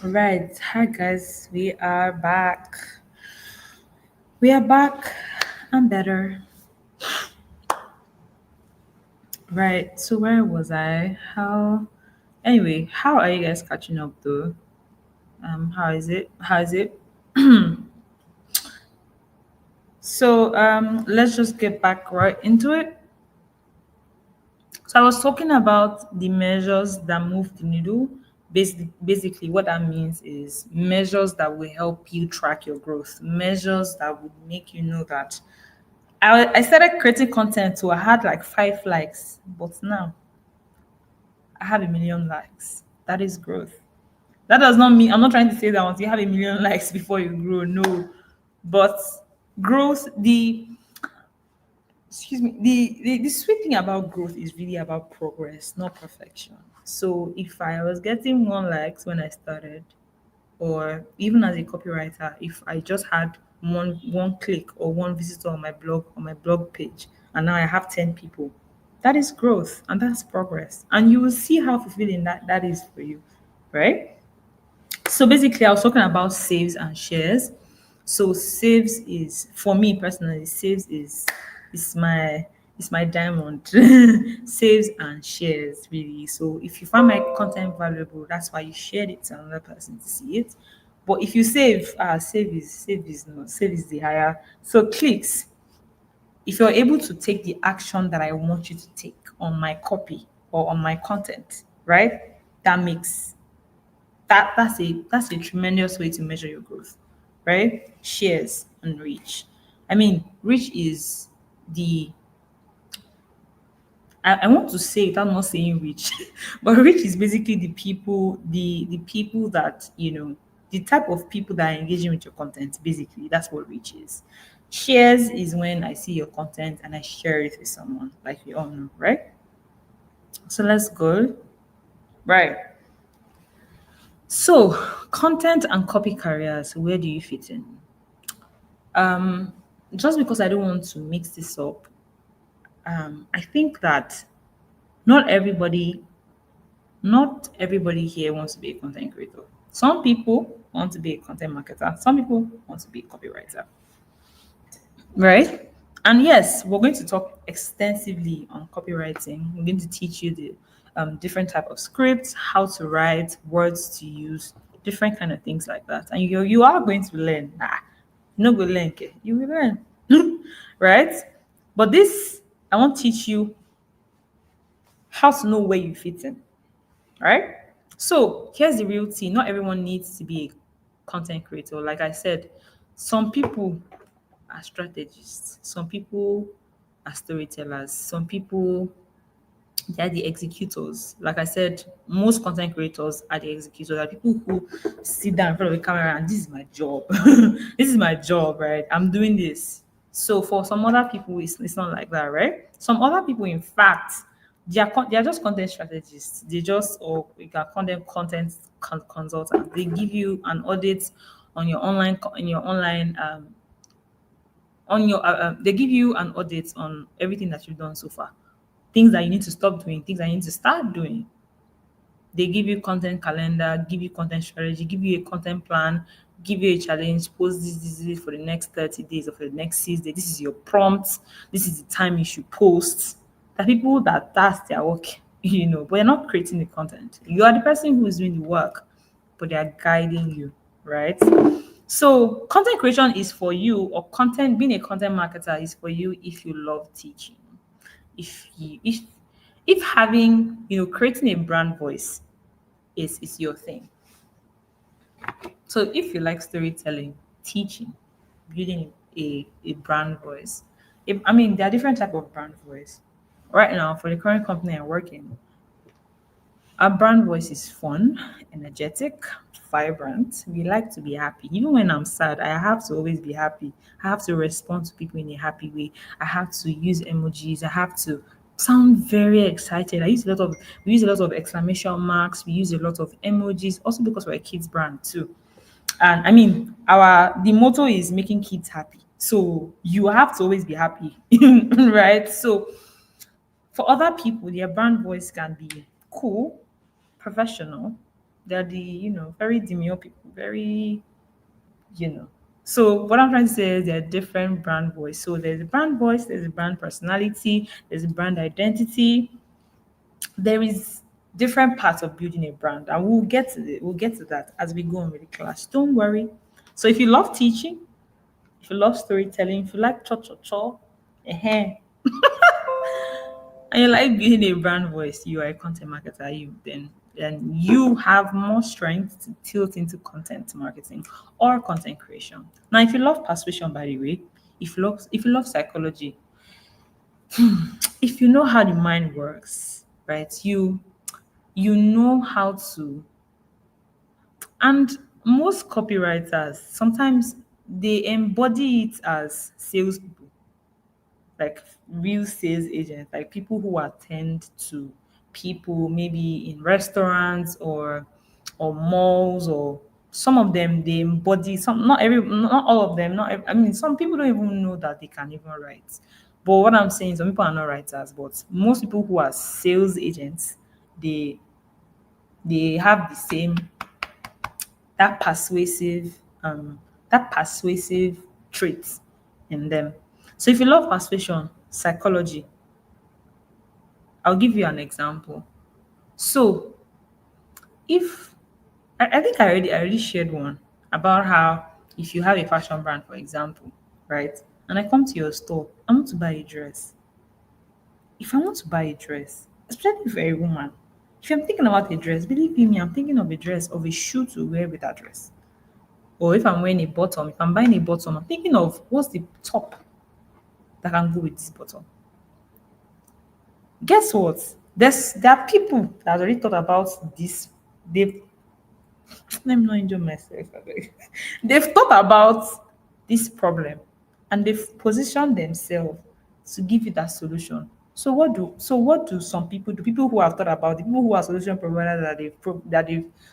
Right. Hi guys. We are back. We are back. I'm better. Right. So where was I? How anyway, how are you guys catching up though? How is it? How is it? So let's just get back right into it. So I was talking about the measures that move the needle. Basically, what that means is measures that will help you track your growth, measures that would make you know that I started creating content, so I had like 5 likes, but now I have a million likes. That is growth. That does not mean I'm not trying to say that once you have a million likes before you grow, no. But growth, the sweet thing about growth is really about progress, not perfection. So if I was getting 1 likes when I started, or even as a copywriter, if I just had one click or one visitor on my blog page, and now I have 10 people, that is growth and that's progress. And you will see how fulfilling that is for you, right? So basically, I was talking about saves and shares. So saves is for me personally, saves is my is my diamond. Saves and shares really. So if you find my content valuable, that's why you shared it to another person to see it. But if you save is the higher. So clicks. If you're able to take the action that I want you to take on my copy or on my content, right? That makes that's a tremendous way to measure your growth, right? Shares and reach. I mean, reach is the I want to say it, I'm not saying rich, but rich is basically the people that the type of people that are engaging with your content. Basically, that's what reach is. Shares is when I see your content and I share it with someone, like we all know, right? So let's go. Right. So content and copy careers, where do you fit in? Um, just because I don't want to mix this up, I think that not everybody, not everybody here wants to be a content creator. Some people want to be a content marketer. Some people want to be a copywriter, right? And yes, we're going to talk extensively on copywriting. We're going to teach you the different type of scripts, how to write, words to use, different kind of things like that. And you are going to learn. No go learn, you will learn, right? But this, I want to teach you how to know where you fit in, right? So here's the real tea. Not everyone needs to be a content creator. Like I said, some people are strategists, some people are storytellers, some people they're the executors. Like I said, most content creators are the executors. Are people who sit down in front of the camera and this is my job. This is my job, right? I'm doing this. So for some other people, it's not like that, right? Some other people, in fact, they are just content strategists. They just or we can call them consultants. They give you an audit on your online in your online on your they give you an audit on everything that you've done so far, things that you need to stop doing, things that you need to start doing. They give you content calendar, give you content strategy, give you a content plan, give you a challenge, post this for the next 30 days or for the next 6 days. This is your prompt. This is the time you should post. The people that's their work, but you're not creating the content. You are the person who is doing the work, but they are guiding you, right? So content creation is for you, or content being a content marketer is for you if you love teaching. If having creating a brand voice is your thing. So if you like storytelling, teaching, building a brand voice, I mean there are different type of brand voice. Right now, for the current company I work in, our brand voice is fun, energetic, vibrant. We like to be happy. Even when I'm sad, I have to always be happy. I have to respond to people in a happy way. I have to use emojis. I have to sound very excited. We use a lot of exclamation marks. We use a lot of emojis. Also because we're a kids brand too. And I mean, our the motto is making kids happy. So you have to always be happy, right? So for other people, their brand voice can be cool, professional, They're the, very demure people, very, you know. So what I'm trying to say is there are different brand voice. So there's a brand voice, there's a brand personality, there's a brand identity. There is different parts of building a brand, and we'll get to that as we go on with the class. Don't worry. So if you love teaching, if you love storytelling, if you like cho, eh, and you like building a brand voice, you are a content marketer, then you have more strength to tilt into content marketing or content creation. Now, if you love persuasion, by the way, if you love psychology, if you know how the mind works, right? You know how to, and most copywriters sometimes they embody it as salespeople, like real sales agents, like people who attend to people maybe in restaurants or malls, or some of them they embody some, not all of them, I mean some people don't even know that they can even write. But what I'm saying, some people are not writers, but most people who are sales agents, they they have the same, that persuasive that persuasive trait in them. So if you love persuasion, psychology, I'll give you an example. So if I think I already shared one about how if you have a fashion brand, for example, right? And I come to your store, I want to buy a dress. If I want to buy a dress, especially if you're a woman, if I'm thinking about a dress, believe you me, I'm thinking of a dress, of a shoe to wear with that dress. Or if I'm wearing a bottom, if I'm buying a bottom, I'm thinking of what's the top that can go with this bottom. Guess what? There are people that already thought about this. They've Let me not enjoy myself. Abeg. They've thought about this problem and they've positioned themselves to give you that solution. What do some people do? People who have thought about, the people who are solution providers, that they've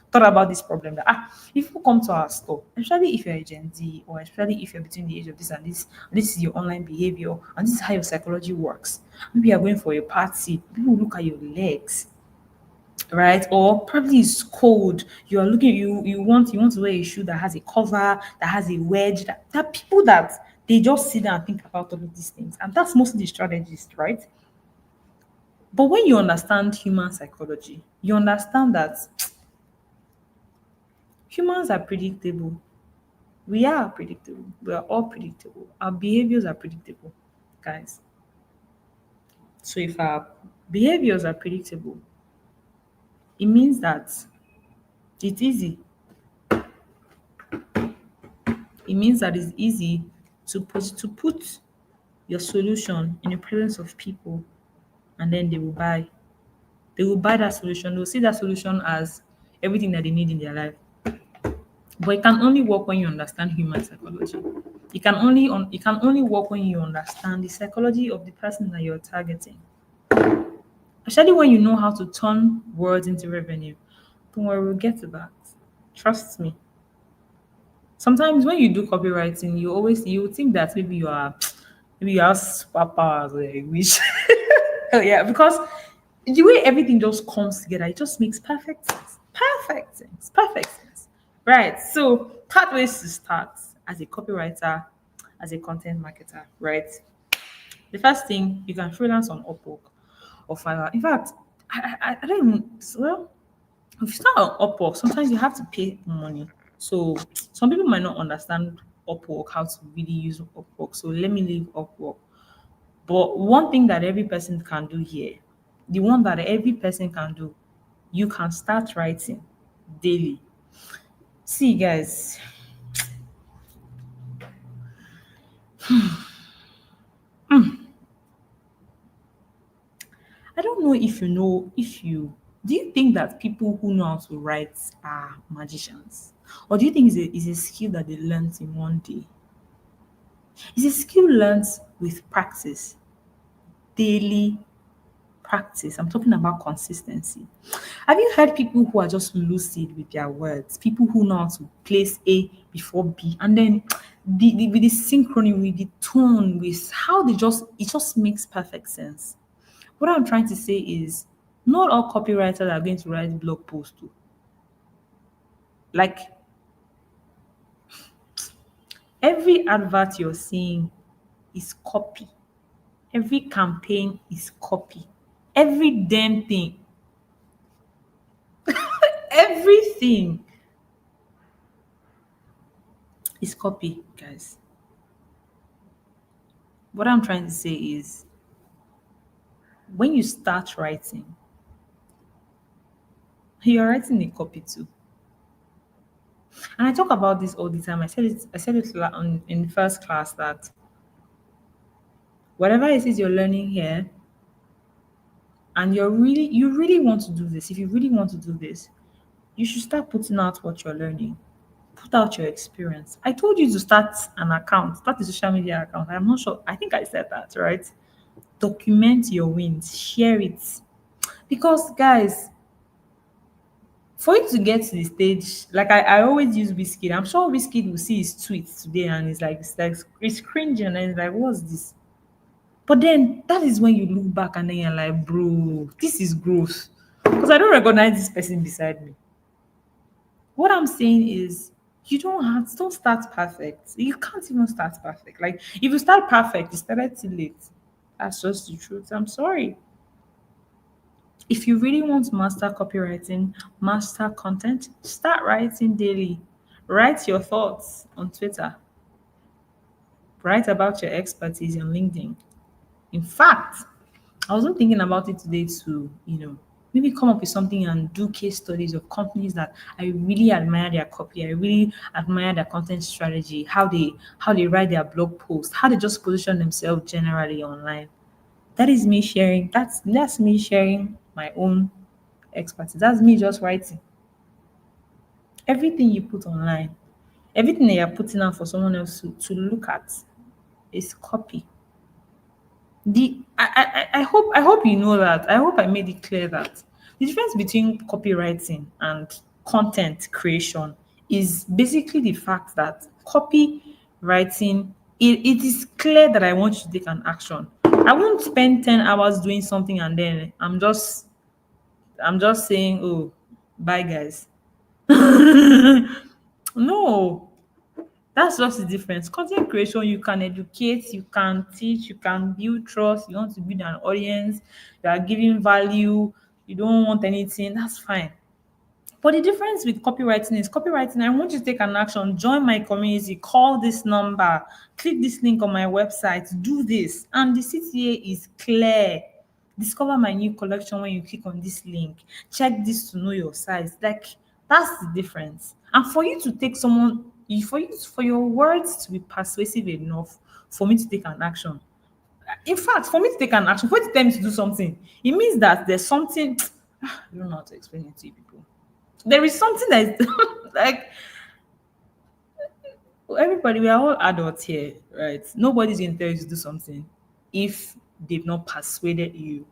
thought about this problem, that if people come to our store, especially if you're a Gen Z, or especially if you're between the age of this and this, and this is your online behavior, and this is how your psychology works. Maybe you're going for a party, people will look at your legs, right? Or probably it's cold. You are looking, you want to wear a shoe that has a cover, that has a wedge. That people that they just sit down and think about all of these things. And that's mostly the strategist, right? But when you understand human psychology, you understand that humans are predictable. We are predictable. We are all predictable. Our behaviors are predictable, guys. So if our behaviors are predictable, it means that it's easy. It means that it's easy to put your solution in the presence of people, and then they will buy. They will buy that solution. They will see that solution as everything that they need in their life. But it can only work when you understand human psychology. It can only work when you understand the psychology of the person that you're targeting. Especially when you know how to turn words into revenue. Don't worry, we'll get to that. Trust me. Sometimes when you do copywriting, you think that maybe you have superpowers or a wish. Oh, yeah, because the way everything just comes together, it just makes perfect sense. Perfect sense. Perfect sense. Right. So pathways to start as a copywriter, as a content marketer, right? The first thing, you can freelance on Upwork or Fiverr. In fact, I don't even, well, if you start on Upwork, sometimes you have to pay money. So some people might not understand Upwork, how to really use Upwork. So let me leave Upwork. But one thing that every person can do here, the one that every person can do, you can start writing daily. See, guys, I don't know if you know, if you do you think that people who know how to write are magicians? Or do you think it's a skill that they learned in one day? It's a skill learned with practice, daily practice. I'm talking about consistency. Have you heard people who are just lucid with their words? People who know how to place A before B, and then with the synchrony, with the tone, with how it just makes perfect sense. What I'm trying to say is not all copywriters are going to write blog posts too. Like every advert you're seeing is copy. Every campaign is copy. Every damn thing, everything is copy, guys. What I'm trying to say is when you start writing, you're writing a copy too. And I talk about this all the time. In first class that whatever it is you're learning here, and you really want to do this, if you really want to do this, you should start putting out what you're learning. Put out your experience. I told you to start an account, start a social media account. I'm not sure. I think I said that, right? Document your wins, share it. Because guys, for you to get to the stage, like I always use Whiskey. I'm sure Whiskey will see his tweets today and it's cringing and it's like, what's this? But then that is when you look back and then you're like, bro, this is growth. Because I don't recognize this person beside me. What I'm saying is don't start perfect. You can't even start perfect. Like if you start perfect, you started too late. That's just the truth. I'm sorry. If you really want to master copywriting, master content, start writing daily. Write your thoughts on Twitter. Write about your expertise on LinkedIn. In fact, I was not thinking about it today to, maybe come up with something and do case studies of companies that I really admire their copy. I really admire their content strategy, how they write their blog posts, how they just position themselves generally online. That is me sharing. That's me sharing my own expertise. That's me just writing. Everything you put online, everything that you're putting out for someone else to look at is copy. I hope you know that. I hope I made it clear that the difference between copywriting and content creation is basically the fact that copywriting it is clear that I want you to take an action. I won't spend 10 hours doing something and then I'm just saying, oh, bye guys. No, that's just the difference. Content creation, you can educate, you can teach, you can build trust, you want to build an audience, you are giving value, you don't want anything, that's fine. But the difference with copywriting is copywriting, I want you to take an action, join my community, call this number, click this link on my website, do this. And the CTA is clear. Discover my new collection when you click on this link. Check this to know your size. Like that's the difference. And for you to take someone, for your words to be persuasive enough for me to take an action. In fact, for me to take an action, for you to tell me to do something, it means that there's something. I don't know how to explain it to you people. There is something that is like everybody, we are all adults here, right? Nobody's going to tell you to do something if they've not persuaded you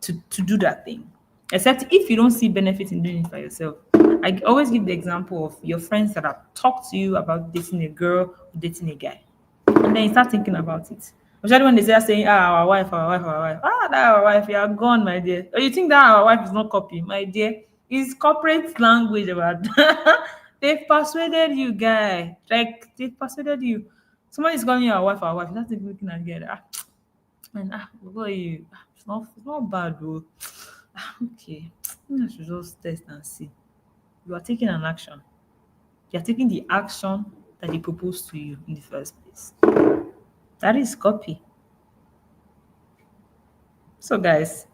to do that thing. Except if you don't see benefit in doing it for yourself. I always give the example of your friends that have talked to you about dating a girl or dating a guy. And then you start thinking about it. Especially when they start saying, our wife, our wife, our wife. That our wife, you are gone, my dear. Or you think that our wife is not copy, my dear. It's corporate language about they've persuaded you, guy. Like they've persuaded you. Somebody is calling you our wife, our wife. That's the looking at together. And what are you? It's not bad though. Okay. I should just test and see. You are taking an action. You are taking the action that they proposed to you in the first place. That is copy. So, guys,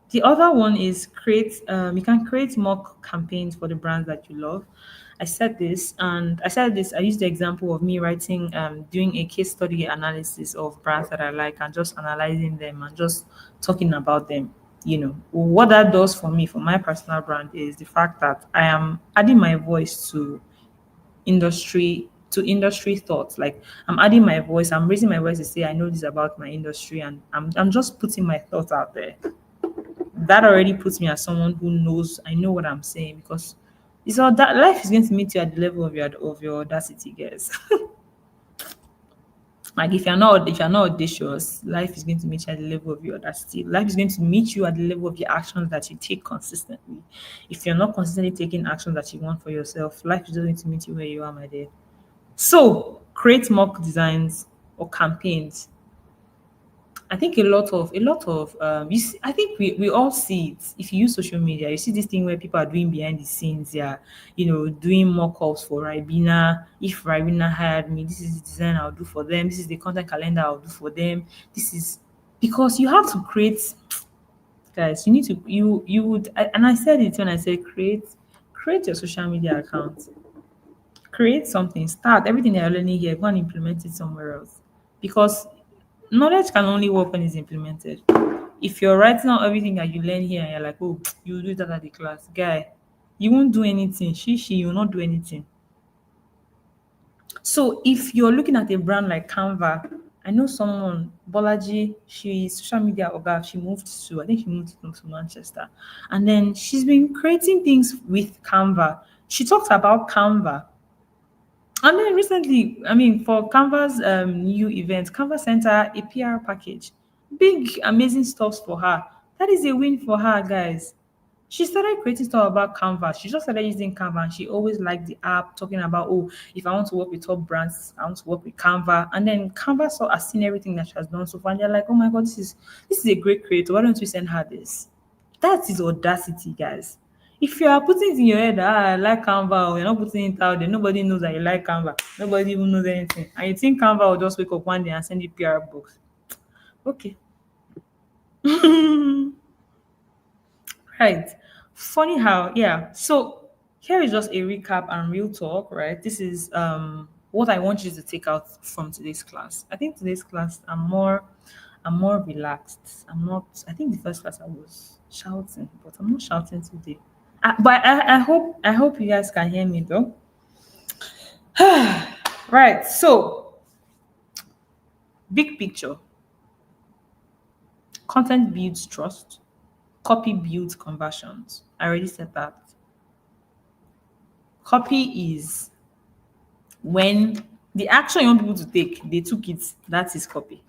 the other one is create. You can create mock campaigns for the brands that you love. I used the example of me writing, doing a case study analysis of brands that I like and just analyzing them and just talking about them. What that does for me, for my personal brand, is the fact that I am adding my voice to industry thoughts. Like I'm adding my voice, I'm raising my voice to say I know this about my industry, and I'm just putting my thoughts out there. That already puts me as someone who knows I know what I'm saying, because it's all that life is going to meet you at the level of your audacity, guys. Like if you're not audacious, life is going to meet you at the level of your audacity. Life is going to meet you at the level of your actions that you take consistently. If you're not consistently taking actions that you want for yourself, life is just going to meet you where you are, my dear. So create mock designs or campaigns. I think a lot of you see, I think we all see it. If you use social media, you see this thing where people are doing behind the scenes. Yeah, doing mock-ups for Ribena. If Ribena hired me, this is the design I'll do for them. This is the content calendar I'll do for them. This is because you have to create, guys. You need to you would and I said it when I said create your social media account. Create something. Start everything that you're learning here. Go and implement it somewhere else because knowledge can only work when it's implemented. If you're writing out everything that you learn here and you're like, oh, you do that at the class, guy, you won't do anything. She you will not do anything. So if you're looking at a brand like Canva, I know someone, Bolaji, she's social media oga, I think she moved to Manchester. And then she's been creating things with Canva. She talks about Canva. And then recently, I mean, for Canva's new event, Canva sent her a PR package. Big, amazing stuff for her. That is a win for her, guys. She started creating stuff about Canva. She just started using Canva and she always liked the app, talking about, oh, if I want to work with top brands, I want to work with Canva. And then Canva saw has seen everything that she has done so far. And they're like, oh my god, this is a great creator. Why don't we send her this? That is audacity, guys. If you are putting it in your head that I like Canva, or you're not putting it out there, nobody knows that you like Canva. Nobody even knows anything. And you think Canva will just wake up one day and send you PR books. Okay. Right. Funny how, yeah. So here is just a recap and real talk, right? This is what I want you to take out from today's class. I think today's class I'm more relaxed. I think the first class I was shouting, but I'm not shouting today. But I hope you guys can hear me though. Right. So big picture. Content builds trust. Copy builds conversions. I already said that. Copy is when the action you want people to take, they took it. That is copy.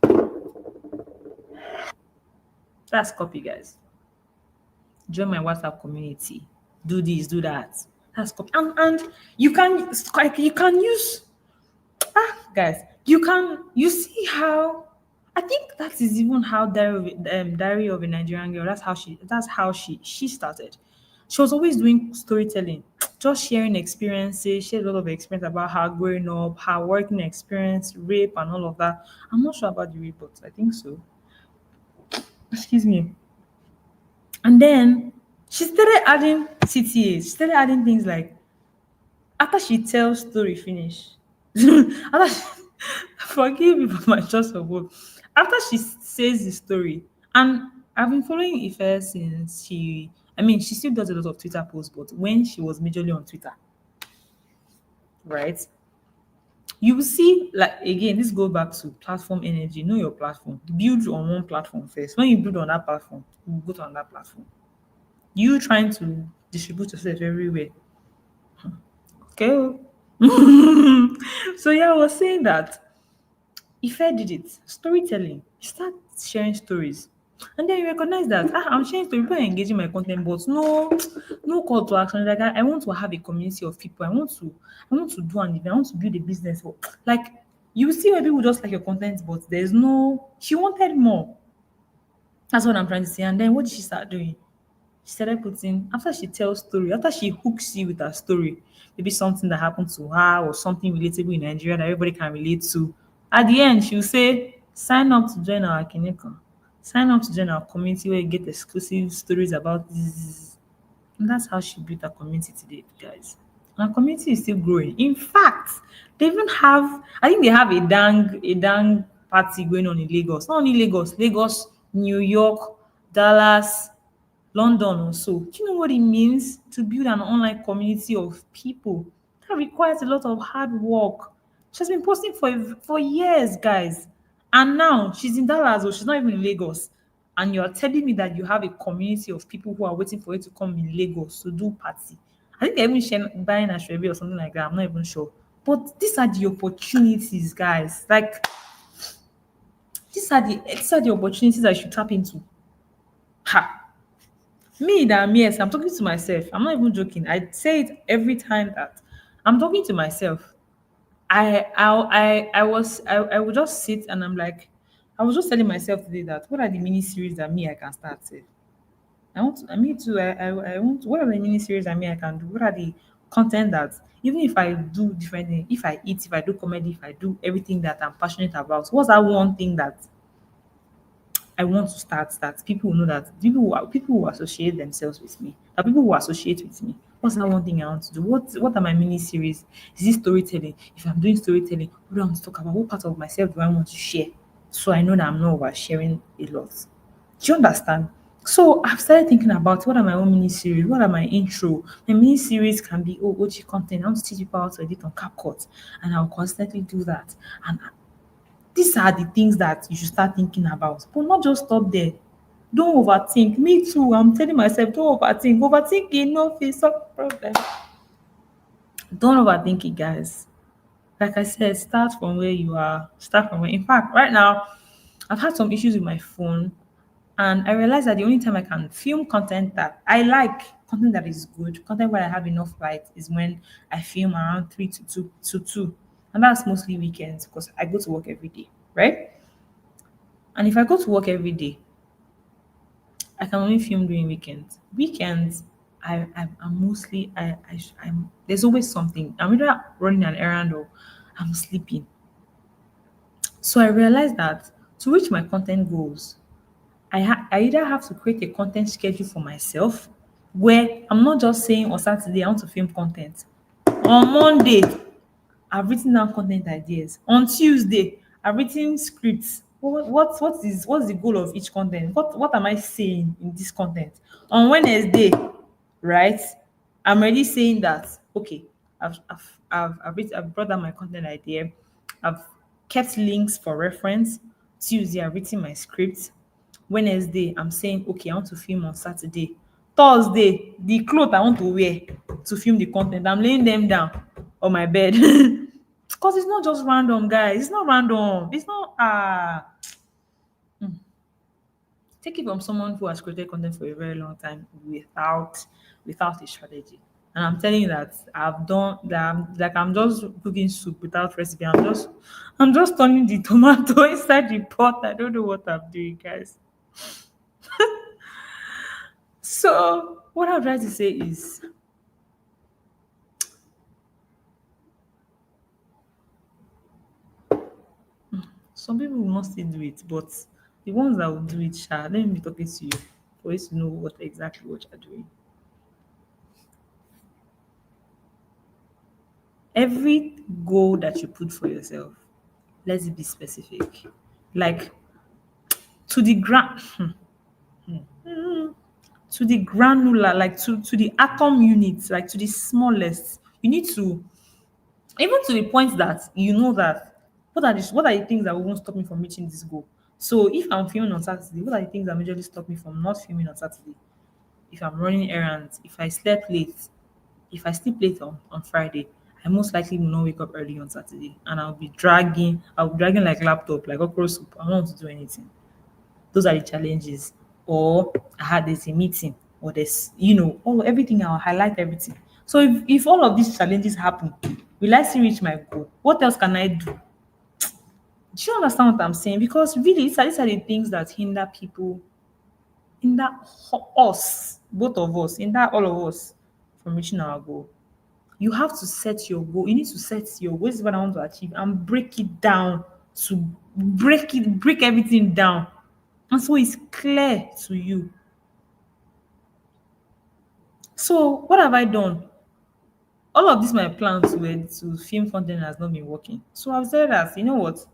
That's copy, guys. Join my WhatsApp community. Do this, do that. That's copy. And you can use guys. You see how I think that is even how Diary of a Nigerian Girl. That's how she started. She was always doing storytelling, just sharing experiences. She had a lot of experience about her growing up, her working experience, rape, and all of that. I'm not sure about the rape, but I think so. Excuse me. And then she started adding CTAs. She started adding things like after she tells story finish. after she, forgive me for my choice of word. After she says the story, and I've been following Ife since she still does a lot of Twitter posts, but when she was majorly on Twitter, right? You will see, like again, this goes back to platform energy. Know your platform. Build on one platform first. When you build on that platform, you go to another platform. You trying to distribute yourself everywhere. Okay. So yeah, I was saying that Ife did it. Storytelling. You start sharing stories. And then you recognize that I'm sharing stories, people are engaging my content, but no call to action. Like I want to have a community of people. I want to do an event, I want to build a business. Like you see where people just like your content, but there's no she wanted more. That's what I'm trying to say. And then what did she start doing? She started putting after she tells story, after she hooks you with her story, maybe something that happened to her or something relatable in Nigeria that everybody can relate to. At the end, she'll say, sign up to join our Kineko. Sign up to join our community where you get exclusive stories about this. And that's how she built her community today, guys. And her community is still growing. In fact, they even have, I think they have a dang party going on in Lagos. Not only Lagos, New York, Dallas, London also. Do you know what it means to build an online community of people? That requires a lot of hard work. She's been posting for years, guys. And now she's in Dallas, or she's not even in Lagos. And you're telling me that you have a community of people who are waiting for you to come in Lagos to do party. I think they're even buying a Shrebe or something like that. I'm not even sure. But these are the opportunities, guys. Like these are the opportunities I should tap into. Ha! Me that I'm yes, I'm talking to myself. I'm not even joking. I say it every time that I'm talking to myself. I would just sit and I'm like, I was just telling myself today that what are the mini series that me I can start with? I want to, me too. I want, what are the mini series I mean I can do? What are the content that even if I do different things, if I eat, if I do comedy, if I do everything that I'm passionate about, what's that one thing that I want to start that people will know that people will associate themselves with me, that people will associate with me. What's that one thing I want to do? What are my mini series? Is it storytelling? If I'm doing storytelling, what do I want to talk about? What part of myself do I want to share? So I know that I'm not oversharing a lot. Do you understand? So I've started thinking about what are my own mini series, what are my intro. My mini series can be OG content. I want to teach people how to edit on CapCut, and I'll constantly do that. And these are the things that you should start thinking about, but not just stop there. Don't overthink. Me too. I'm telling myself, don't overthink. Overthinking no fit solve problem. Don't overthink it, guys. Like I said, start from where you are. Start from where. In fact, right now, I've had some issues with my phone, and I realized that the only time I can film content that I like, content that is good, content where I have enough light, is when I film around 3 to 2, and that's mostly weekends because I go to work every day, right? And if I go to work every day, I can only film during weekends. Weekends, I'm mostly I'm there's always something. I'm either running an errand or I'm sleeping. So I realized that to reach my content goals, I either have to create a content schedule for myself where I'm not just saying on Saturday I want to film content. On Monday, I've written down content ideas. On Tuesday, I've written scripts. What's the goal of each content? What am I saying in this content? On Wednesday, right? I'm already saying that okay, I've brought down my content idea. I've kept links for reference. Tuesday, I've written my script. Wednesday, I'm saying, okay, I want to film on Saturday. Thursday, the clothes I want to wear to film the content, I'm laying them down on my bed. Because it's not just random, guys. It's not random. It's not take it from someone who has created content for a very long time without a strategy. And I'm telling you that I've done that. I'm just cooking soup without recipe. I'm just turning the tomato inside the pot. I don't know what I'm doing, guys. So what I'm trying to say is some people will not still do it, but the ones that will do it, let me be talking to you for you to know what you're doing. Every goal that you put for yourself, let's be specific. Like to the to the granular, like to the atom unit, like to the smallest. You need to even to the point that you know that what are the things that won't stop me from reaching this goal. So if I'm filming on Saturday, what are the things that majorly stop me from not filming on Saturday? If I'm running errands, if I slept late, if I sleep late on Friday, I most likely will not wake up early on Saturday, and I'll be dragging like laptop, like okra soup. I don't want to do anything. Those are the challenges. Or I had this a meeting, or this, all everything. I'll highlight everything. So if all of these challenges happen, will I still reach my goal? What else can I do? Do you understand what I'm saying? Because really, these are the things that hinder people, hinder us, both of us, hinder all of us from reaching our goal. You have to set your goal. You need to set your goal. This is what I want to achieve and break it down to break everything down. And so it's clear to you. So what have I done? All of these my plans were to film content has not been working. So I've said that, you know what?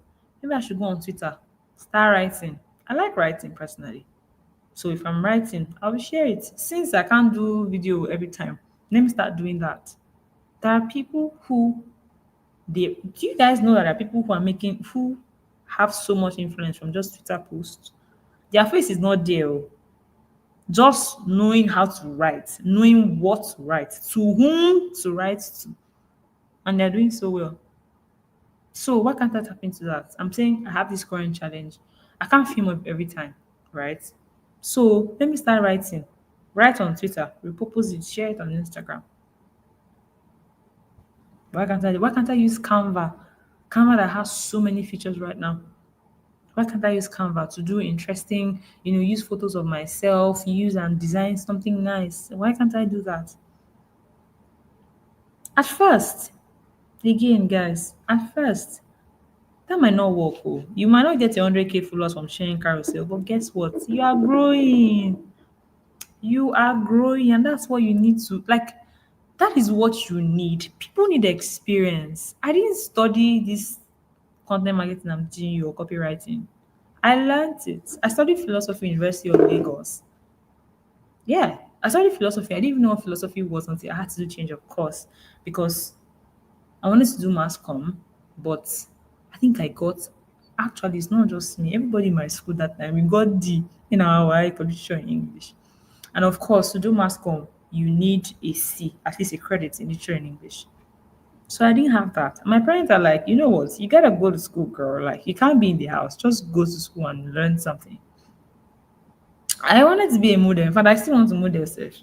Maybe I should go on Twitter, start writing. I like writing personally. So if I'm writing, I will share it. Since I can't do video every time, let me start doing that. There are people who do you guys know that there are people who have so much influence from just Twitter posts? Their face is not there. Oh. Just knowing how to write, knowing what to write, to whom to write to, and they're doing so well. So why can't I tap into that? I'm saying I have this current challenge. I can't film up every time, right? So let me start writing. Write on Twitter, repurpose it, share it on Instagram. Why can't I use Canva? Canva that has so many features right now. Why can't I use Canva to do interesting, use photos of myself, use and design something nice? Why can't I do that? At first, again, guys, at first, that might not work. Oh. You might not get your 100K followers from sharing carousel, but guess what? You are growing. You are growing, and that's what you need to like. That is what you need. People need experience. I didn't study this content marketing I'm doing or copywriting. I learned it. I studied philosophy University of Lagos. Yeah, I studied philosophy. I didn't even know what philosophy was until I had to do change of course because I wanted to do mass comm, but I think I got actually it's not just me. Everybody in my school that time we got D in our literature in English. And of course, to do mass comm, you need a C, at least a credit in literature in English. So I didn't have that. My parents are like, you know what? You gotta go to school, girl. Like you can't be in the house. Just go to school and learn something. I wanted to be a model. In fact, I still want to model self.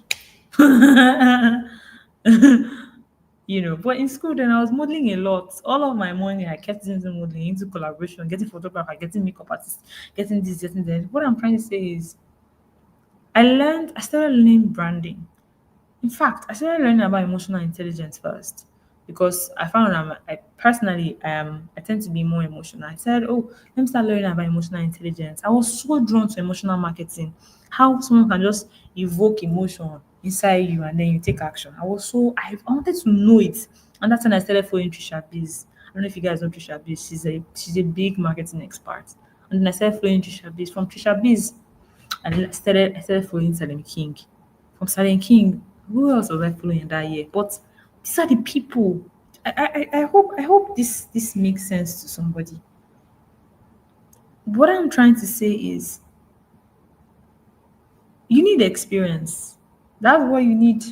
But in school then I was modeling a lot. All of my money I kept into modeling, into collaboration, getting photographer, getting makeup artist, getting this, getting that. What I'm trying to say is I started learning branding. In fact, I started learning about emotional intelligence first because I found I personally I tend to be more emotional. I said, oh, let me start learning about emotional intelligence. I was so drawn to emotional marketing, how someone can just evoke emotion inside you and then you take action. I wanted to know it, and that's when I started following Trisha Biz. I don't know if you guys know Trisha Biz. She's a big marketing expert, and then I started following Trisha Biz. From Trisha Biz, and then I started following Salim King. From Salim King, who else was I following that year? But these are the people. I hope this makes sense to somebody. What I'm trying to say is you need experience. That's what you need.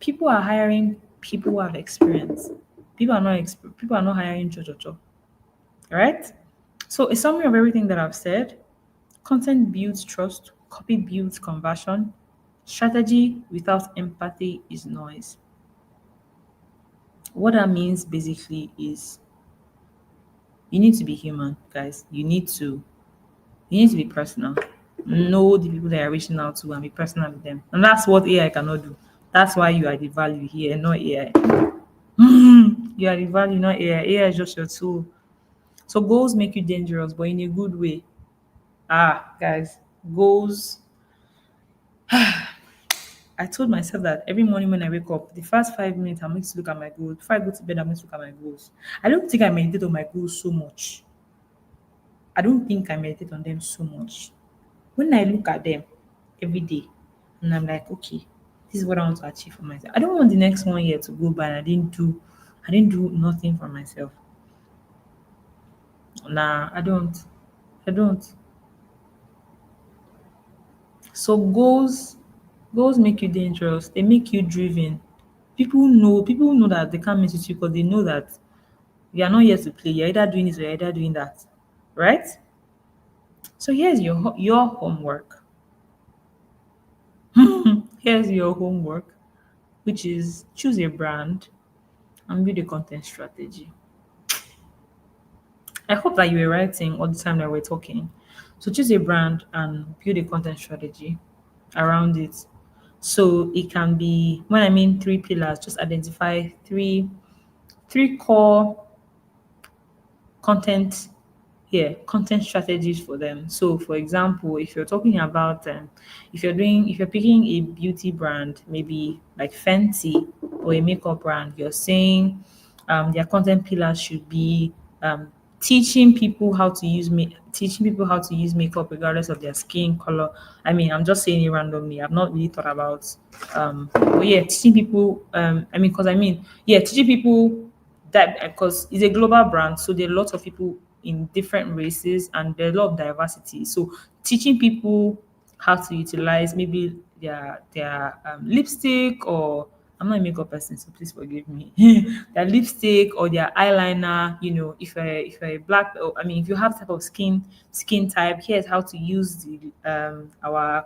People are hiring people who have experience. People are not hiring cho. Right? So a summary of everything that I've said. Content builds trust, copy builds conversion, strategy without empathy is noise. What that means basically is you need to be human, guys. You need to be personal. Know the people that you're reaching out to and be personal with them. And that's what AI cannot do. That's why you are the value here, not AI. You are the value, not AI. AI is just your tool. So goals make you dangerous, but in a good way. Guys, goals I told myself that every morning when I wake up, the first 5 minutes I'm going to look at my goals. Before I go to bed, I'm going to look at my goals. I don't think I meditate on my goals so much. I don't think I meditate on them so much. When I look at them every day, and I'm like, okay, this is what I want to achieve for myself. I don't want the next 1 year to go by and I didn't do nothing for myself. Nah, I don't. I don't. So goals make you dangerous. They make you driven. People know that they can't mess with you because they know that you are not here to play. You're either doing this or you're either doing that. Right? So here's your homework. Here's your homework, which is choose a brand and build a content strategy. I hope that you were writing all the time that we're talking. So choose a brand and build a content strategy around it. So it can be when I mean three pillars, just identify three core content content strategies for them. So for example, if you're talking about if you're picking a beauty brand, maybe like Fenty, or a makeup brand, you're saying their content pillars should be um, teaching people how to use makeup regardless of their skin color. I mean, I'm just saying it randomly. I've not really thought about but yeah, teaching people teaching people that because it's a global brand, so there are lots of people in different races and there's a lot of diversity. So teaching people how to utilize maybe their lipstick or I'm not a makeup person, so please forgive me. Their lipstick or their eyeliner, if a black, oh, I mean, if you have type of skin type, here's how to use the our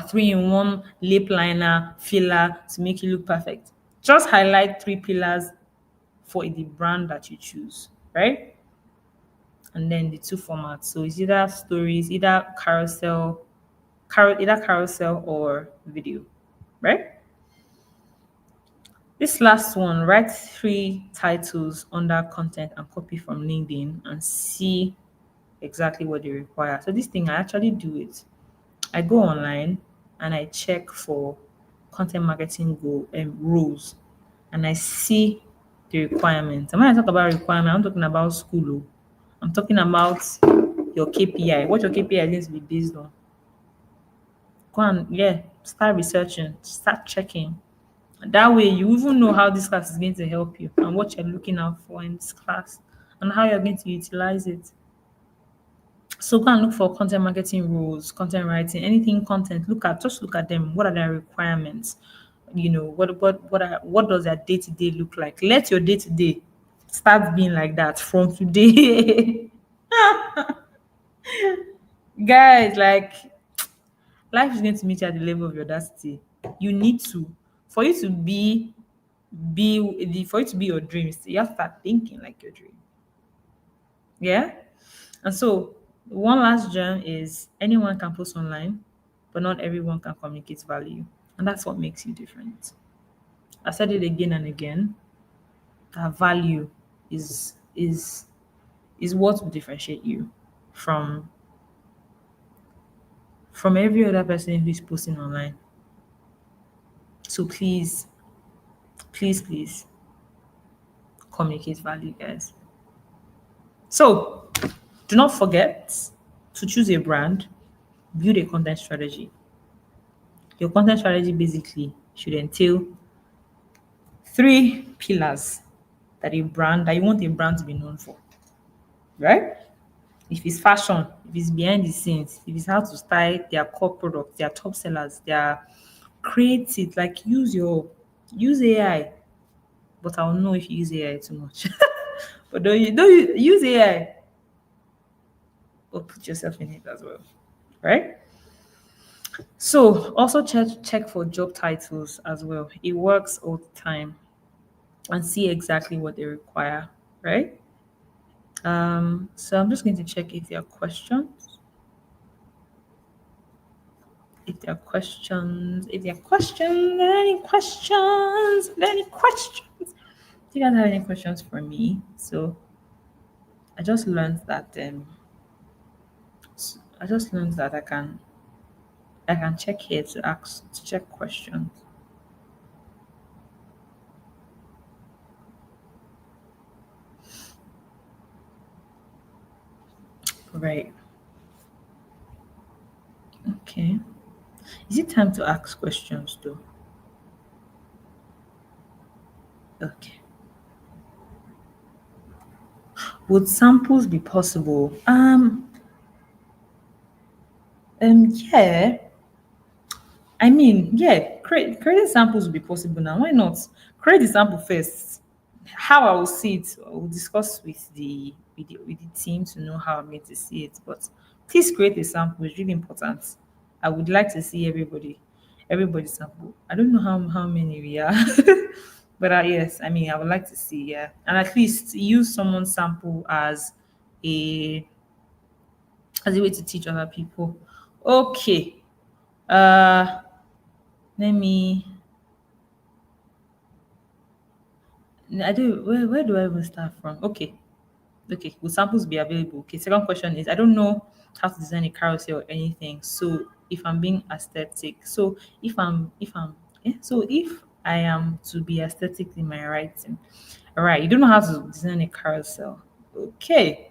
three-in-one lip liner filler to make you look perfect. Just highlight three pillars for the brand that you choose, right? And then the two formats. So it's either stories, either carousel or video, right? This last one, write three titles under content and copy from LinkedIn and see exactly what they require. So this thing, I actually do it. I go online and I check for content marketing rules and I see the requirements. And when I talk about requirement, I'm talking about school. Oh. I'm talking about your KPI, what your KPI is going to be based on. Go and yeah, start researching, start checking. That way you even know how this class is going to help you and what you're looking out for in this class and how you're going to utilize it. So go and look for content marketing rules, content writing, anything content. Just look at them. What are their requirements? What does their day to day look like? Let your day to day start being like that from today. Guys, like life is going to meet you at the level of your audacity. You need to, for you to for you to be your dreams, you have to start thinking like your dream. Yeah. And so one last gem is anyone can post online, but not everyone can communicate value. And that's what makes you different. I said it again and again. That value is is is what will differentiate you from every other person who is posting online. So please, please, please communicate value, guys. So do not forget to choose a brand, build a content strategy. Your content strategy basically should entail three pillars that you want a brand to be known for, right? If it's fashion, if it's behind the scenes, if it's how to style their core products, their top sellers, their create it, like use AI. But I'll know if you use AI too much. But don't use AI or put yourself in it as well, right? So also check for job titles as well. It works all the time and see exactly what they require, right? So I'm just going to check if there are questions. Any questions? Do you guys have any questions for me? So I just learned that I can check here to check questions. Right. Okay. Is it time to ask questions though? Okay. Would samples be possible? Yeah. I mean, yeah, creating samples will be possible now. Why not? Create the sample first. How I will see it, I will discuss with the team to know how I'm going to see it. But please create a sample. It's really important. I would like to see everybody's sample. I don't know how many we are, but yes, I mean I would like to see, yeah, and at least use someone's sample a a way to teach other people. Okay. Uh, let me. I do. Where do I even start from? Okay. Okay. Will samples be available? Okay. Second question is I don't know how to design a carousel or anything. So if I'm being aesthetic, if I am to be aesthetic in my writing, all right. You don't know how to design a carousel. Okay.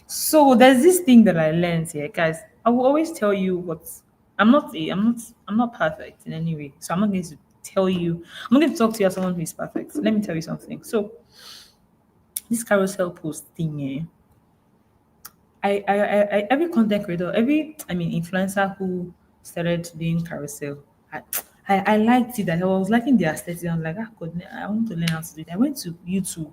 So there's this thing that I learned here, guys. I will always tell you what I'm not perfect in any way. So I'm not going to tell you. I'm not going to talk to you as someone who is perfect. Let me tell you something. So this carousel post thing, every content creator, I mean influencer who started doing carousel, I, I liked it. I was liking the aesthetic. I was like, ah, God, I want to learn how to do it. I went to YouTube.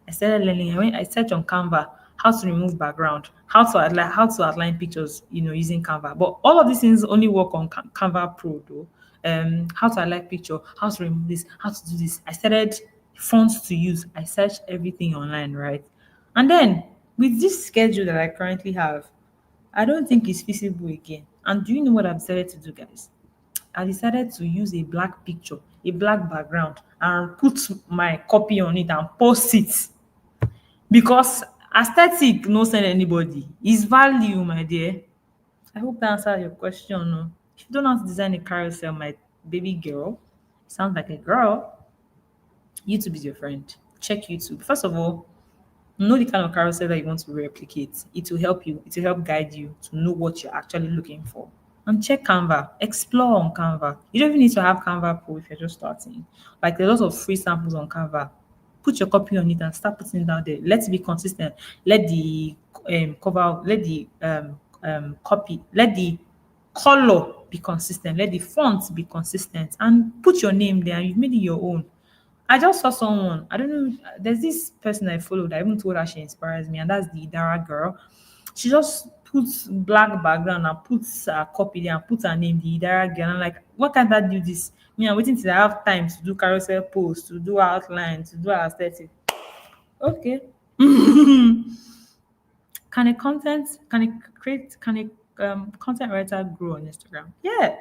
I started learning. I searched on Canva how to remove background, how to outline pictures, using Canva. But all of these things only work on Canva Pro though. How to outline picture, how to remove this, how to do this. I started fonts to use. I searched everything online, right? And then with this schedule that I currently have, I don't think it's feasible again. And do you know what I've decided to do, guys? I decided to use a black picture, a black background, and put my copy on it and post it. Because aesthetic no send anybody. It's value, my dear. I hope that answered your question. No. If you don't know how to design a carousel, my baby girl, sounds like a girl, YouTube is your friend. Check YouTube. First of all, know the kind of carousel that you want to replicate. It will help you, it will help guide you to know what you're actually looking for. And check Canva, explore on Canva. You don't even need to have Canva Pro if you're just starting. Like there's lots of free samples on Canva. Put your copy on it and start putting it down there. Let's be consistent. Let the cover, let the copy, let the color be consistent, let the font be consistent, and put your name there and you've made it your own. I just saw someone, I don't know, there's this person I followed. I even told her she inspires me, and that's the Dara girl. She just puts black background and puts her copy there and puts her name, the Dara girl. And I'm like, what can't I do this? Me, I'm waiting till I have time to do carousel posts, to do outline, to do aesthetic. Okay. Can a content writer grow on Instagram? Yeah.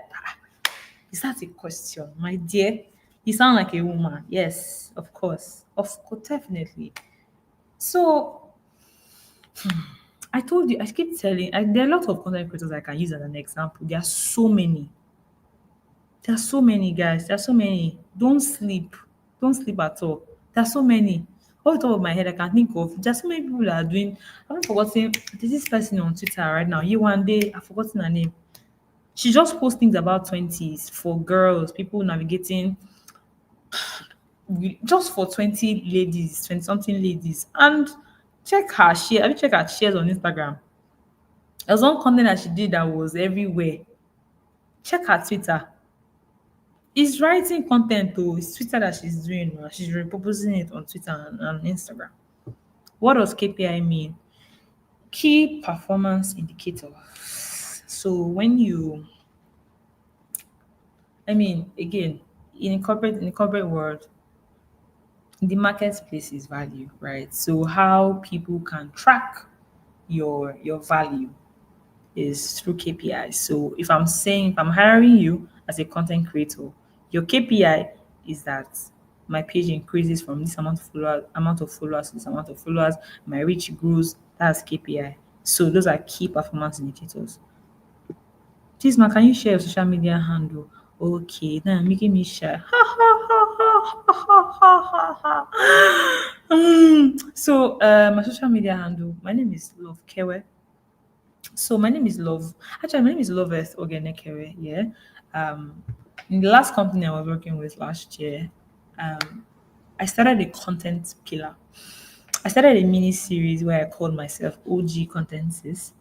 Is that a question, my dear? You sound like a woman. Yes, of course. Of course, definitely. So I told you, I keep telling, there are a lot of content creators I can use as an example. There are so many. There are so many, guys. There are so many. Don't sleep. Don't sleep at all. There are so many. Off the top of my head, I can think of. There's so many people that are doing. I haven't forgotten. There's this person on Twitter right now. You one day, I've forgotten her name. She just posts things about 20s for girls, people navigating just for 20 ladies, 20 something ladies. And check her share. Have you checked her shares on Instagram? There was one content that she did that was everywhere. Check her Twitter. It's writing content though. It's Twitter that she's doing. She's repurposing it on Twitter and Instagram. What does KPI mean? Key performance indicator. So when you, I mean, again, in the corporate world, the marketplace is value, right? So how people can track your value is through KPIs. So if I'm hiring you as a content creator, your KPI is that my page increases from this amount of followers to this amount of followers, my reach grows. That's KPI. So those are key performance indicators. Chisma, can you share your social media handle? Okay, now you're making me share. My social media handle, my name is Love Kewe. So my name is Love. Actually, my name is Love Earth Ogenekere. Yeah. Um, in the last company I was working with last year, um, I started a content pillar. I started a mini series where I called myself OG Contentis.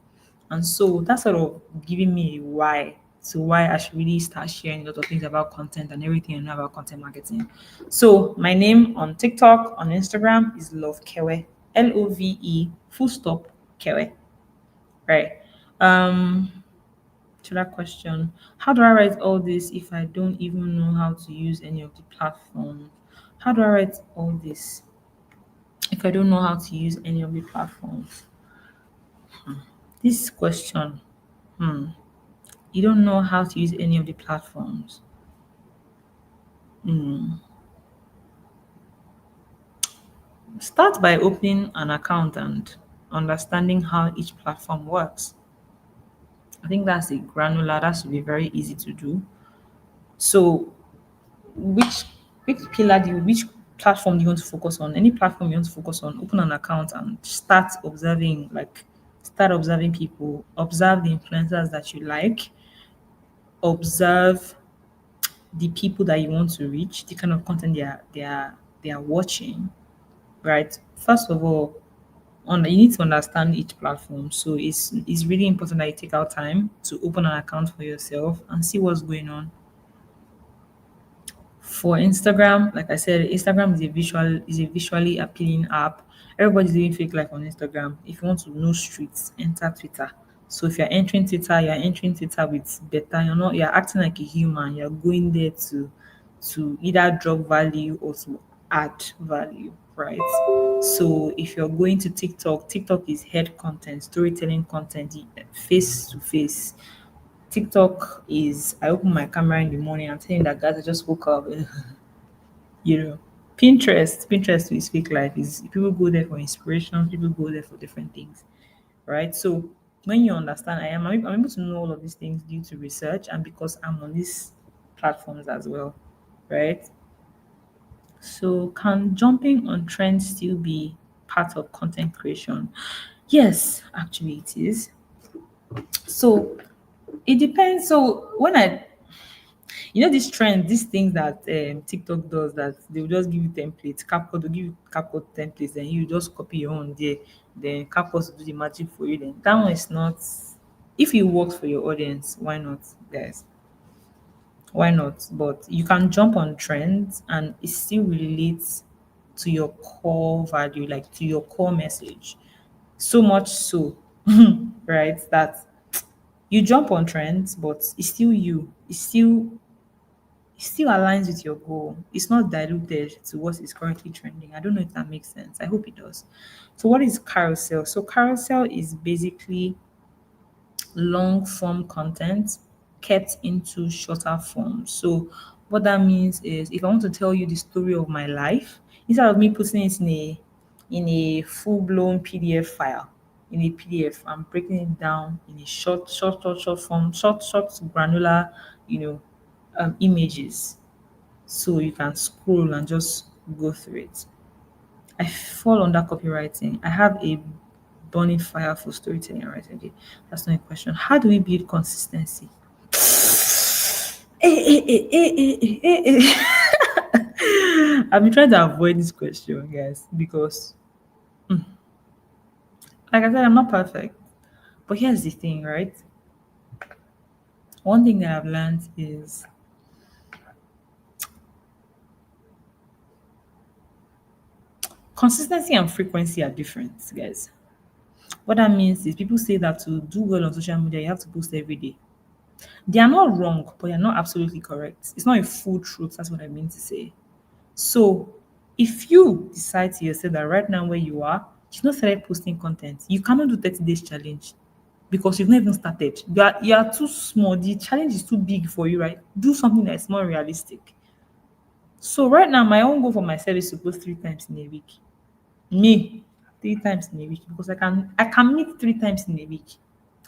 And so that's sort of giving me a why to why I should really start sharing a lot of things about content and everything I know about content marketing. So my name on TikTok, on Instagram is Love Kewe. Love full stop Kewe. Right. Um to that question, how do I write all this if I don't even know how to use any of the platforms? How do I write all this if I don't know how to use any of the platforms? This question, hmm, you don't know how to use any of the platforms. Hmm. Start by opening an account and understanding how each platform works. I think that's a granular, that should be very easy to do. So which which platform do you want to focus on? Any platform you want to focus on, open an account and start observing people, observe the influencers that you like, observe the people that you want to reach, the kind of content they are watching, right? First of all, you need to understand each platform. So it's really important that you take out time to open an account for yourself and see what's going on. For Instagram, like I said, Instagram is a visually appealing app. Everybody's doing fake life on Instagram. If you want to know streets, enter Twitter. So if you're entering Twitter with better, you're acting like a human. You're going there to either drop value or to add value, right? So if you're going to TikTok, TikTok is head content, storytelling content, face to face. TikTok is I open my camera in the morning. I'm telling that guys I just woke up. you know. Pinterest is fake life. Is people go there for inspiration. People go there for different things, right? So when you understand, I'm able to know all of these things due to research and because I'm on these platforms as well, right? So can jumping on trends still be part of content creation? Yes, actually it is. So it depends. So when I this trend, these things that TikTok does that they will just give you templates. CapCut will give you CapCut templates, then you just copy your own there. Then CapCut will do the magic for you. Then that one is not. If it works for your audience, why not, guys? Why not? But you can jump on trends and it still relates to your core value, like to your core message. So much so, right? That you jump on trends, but it's still you. It still aligns with your goal. It's not diluted to what is currently trending. I don't know if that makes sense. I hope it does. So, what is carousel? So, carousel is basically long form content kept into shorter form. So, what that means is if I want to tell you the story of my life, instead of me putting it in a full blown PDF file, in a PDF, I'm breaking it down in a short form, short, granular, you know, images so you can scroll and just go through it. I fall under copywriting. I have a burning fire for storytelling and writing. Okay, that's not a question. How do we build consistency? I've been trying to avoid this question, guys, because, like I said, I'm not perfect. But here's the thing, right? One thing that I've learned is consistency and frequency are different, guys. What that means is people say that to do well on social media, you have to post every day. They are not wrong, but they're not absolutely correct. It's not a full truth. That's what I mean to say. So, if you decide to yourself that right now where you are, you've not started posting content, you cannot do 30 days challenge because you've not even started. You are too small. The challenge is too big for you, right? Do something that's more realistic. So right now, my own goal for myself is to post 3 times in a week. Me, 3 times in a week because I can meet 3 times in a week,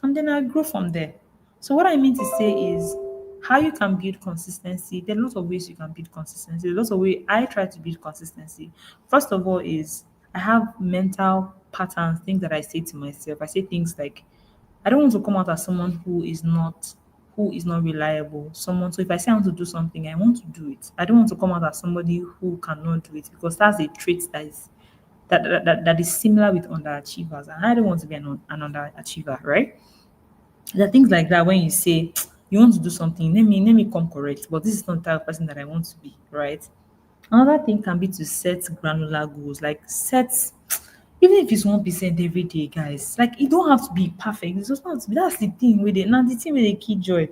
and then I grow from there. So what I mean to say is how you can build consistency. There are lots of ways you can build consistency. There are lots of ways I try to build consistency. First of all, is I have mental patterns, things that I say to myself. I say things like I don't want to come out as someone who is not reliable. Someone so if I say I want to do something, I want to do it. I don't want to come out as somebody who cannot do it because that's a trait that is similar with underachievers. And I don't want to be an underachiever, right? There are things like that when you say you want to do something, let me come correct, but this is not the type of person that I want to be, right? Another thing can be to set granular goals, like set even if it's 1% every day, guys. Like it don't have to be perfect. It does not have to be. That's the thing with it. Now the thing with the key joy.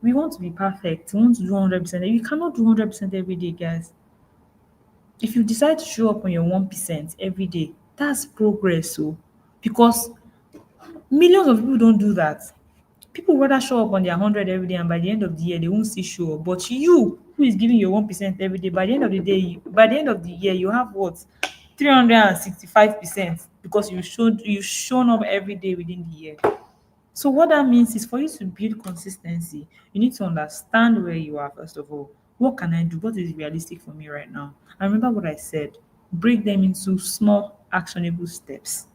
We want to be perfect. We want to do 100%. You cannot do 100% every day, guys. If you decide to show up on your 1% every day, that's progress. So because millions of people don't do that. People rather show up on their 100 every day, and by the end of the year, they won't see show up. But you, who is giving your 1% every day, by the end of the day, by the end of the year, you have what 365% because you've shown up every day within the year. So what that means is for you to build consistency, you need to understand where you are first of all. What can I do? What is realistic for me right now? And remember what I said. Break them into small actionable steps.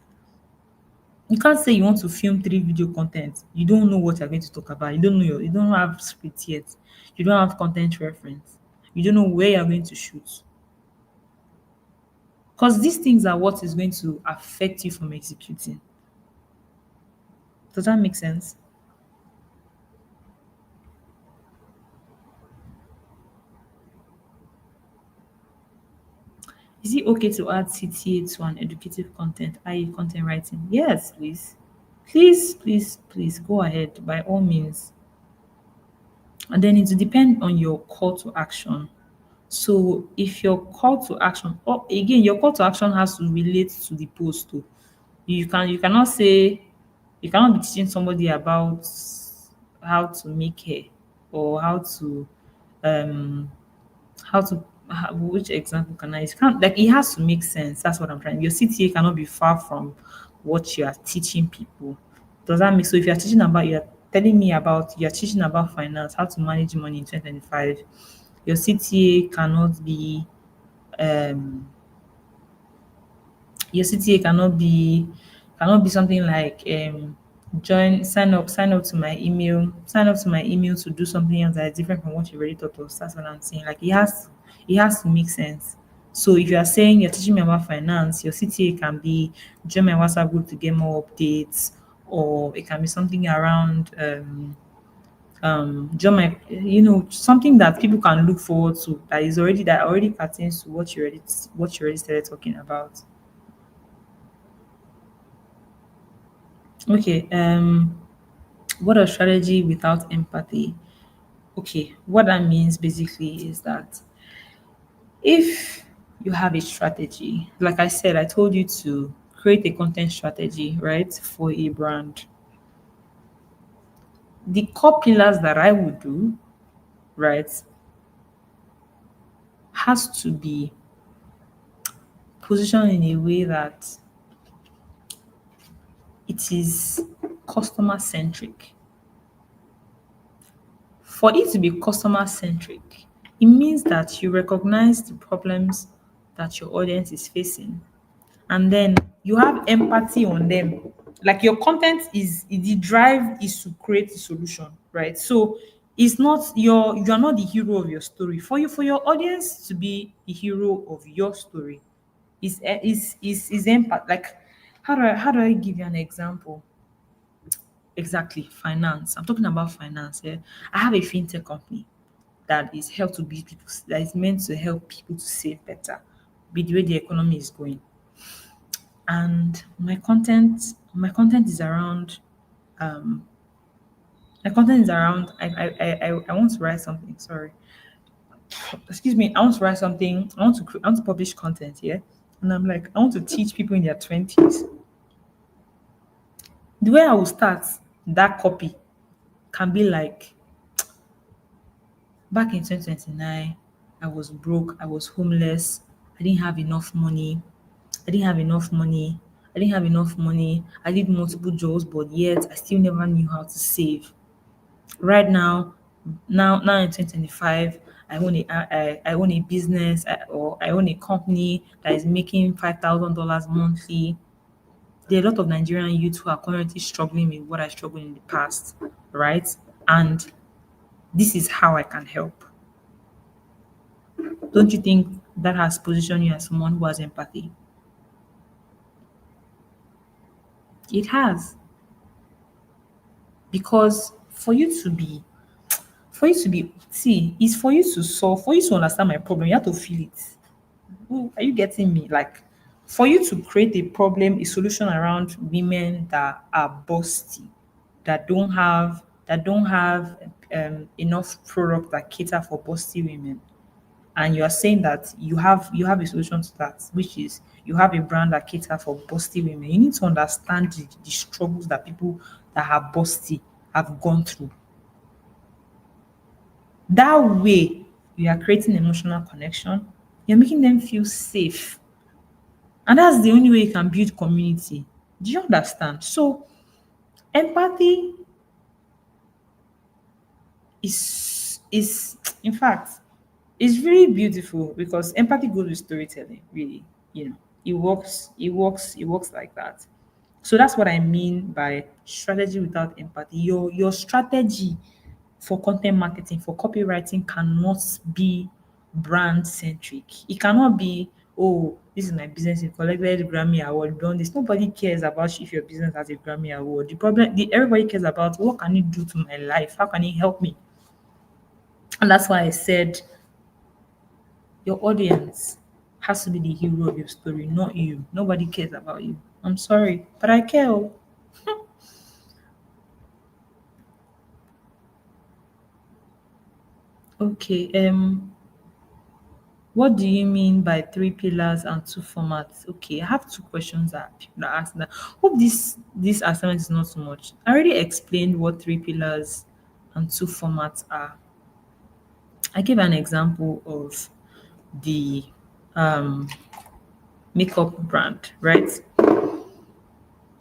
You can't say you want to film 3 video content. You don't know what you're going to talk about. You don't have script yet. You don't have content reference. You don't know where you're going to shoot. Because these things are what is going to affect you from executing. Does that make sense? Is it okay to add CTA to an educative content, i.e., content writing? Yes, please. Please go ahead by all means. And then it will depend on your call to action. So if your call to action, or again, your call to action has to relate to the post too. You cannot say you cannot be teaching somebody about how to make hair or um which example can I use? Can't like it has to make sense. That's what I'm trying. Your CTA cannot be far from what you are teaching people. Does that make so? If you're teaching about you're teaching about finance, how to manage money in 2025, your CTA um cannot be something like sign up to my email to do something else that is different from what you already taught us. That's what I'm saying. Like it has to make sense. So if you are saying you're teaching me about finance, your CTA can be join my WhatsApp group to get more updates, or it can be something around join my something that people can look forward to that already pertains to what you already started talking about. Okay, what a strategy without empathy. Okay, what that means basically is that if you have a strategy, like I said, I told you to create a content strategy, right, for a brand. The core pillars that I would do, right, has to be positioned in a way that it is customer centric. For it to be customer centric, it means that you recognize the problems that your audience is facing, and then you have empathy on them. Like your content is the drive is to create a solution, right? So it's not you are not the hero of your story. For your audience to be the hero of your story is empath. Like how do I give you an example? Exactly, finance. I'm talking about finance. Yeah, I have a fintech company that is help to be people that is meant to help people to save better with the way the economy is going. And my content is around um my content is around I want to write something, sorry. Excuse me, I want to write something, I want to publish content, yeah. And I'm like, I want to teach people in their 20s. The way I will start that copy can be like, back in 2029, I was broke, I was homeless, I didn't have enough money. I didn't have enough money. I didn't have enough money. I did multiple jobs, but yet I still never knew how to save. Right now in 2025, I own a business, or I own a company that is making $5,000 monthly. There are a lot of Nigerian youth who are currently struggling with what I struggled in the past, right? And this is how I can help. Don't you think that has positioned you as someone who has empathy? It has, because see, it's for you to understand my problem, you have to feel it. Are you getting me? Like, for you to create a solution around women that are busty, that don't have enough product that cater for busty women, and you are saying that you have a solution to that, which is you have a brand that cater for busty women. You need to understand the struggles that people that are busty have gone through. That way, you are creating emotional connection. You're making them feel safe. And that's the only way you can build community. Do you understand? So, empathy is in fact, it's really beautiful because empathy goes with storytelling, really. It works like that. So that's what I mean by strategy without empathy. Your strategy for content marketing, for copywriting cannot be brand centric. It cannot be, oh, this is my business, you collected the Grammy Award, done this. Nobody cares about if your business has a Grammy Award. Everybody cares about what can it do to my life? How can it help me? And that's why I said your audience. has to be the hero of your story, not you. Nobody cares about you. I'm sorry, but I care. Oh. Okay. What do you mean by three pillars and two formats? Okay, I have two questions that people are asking. Hope this assignment is not too much. I already explained what three pillars and two formats are. I gave an example of the um, makeup brand, right?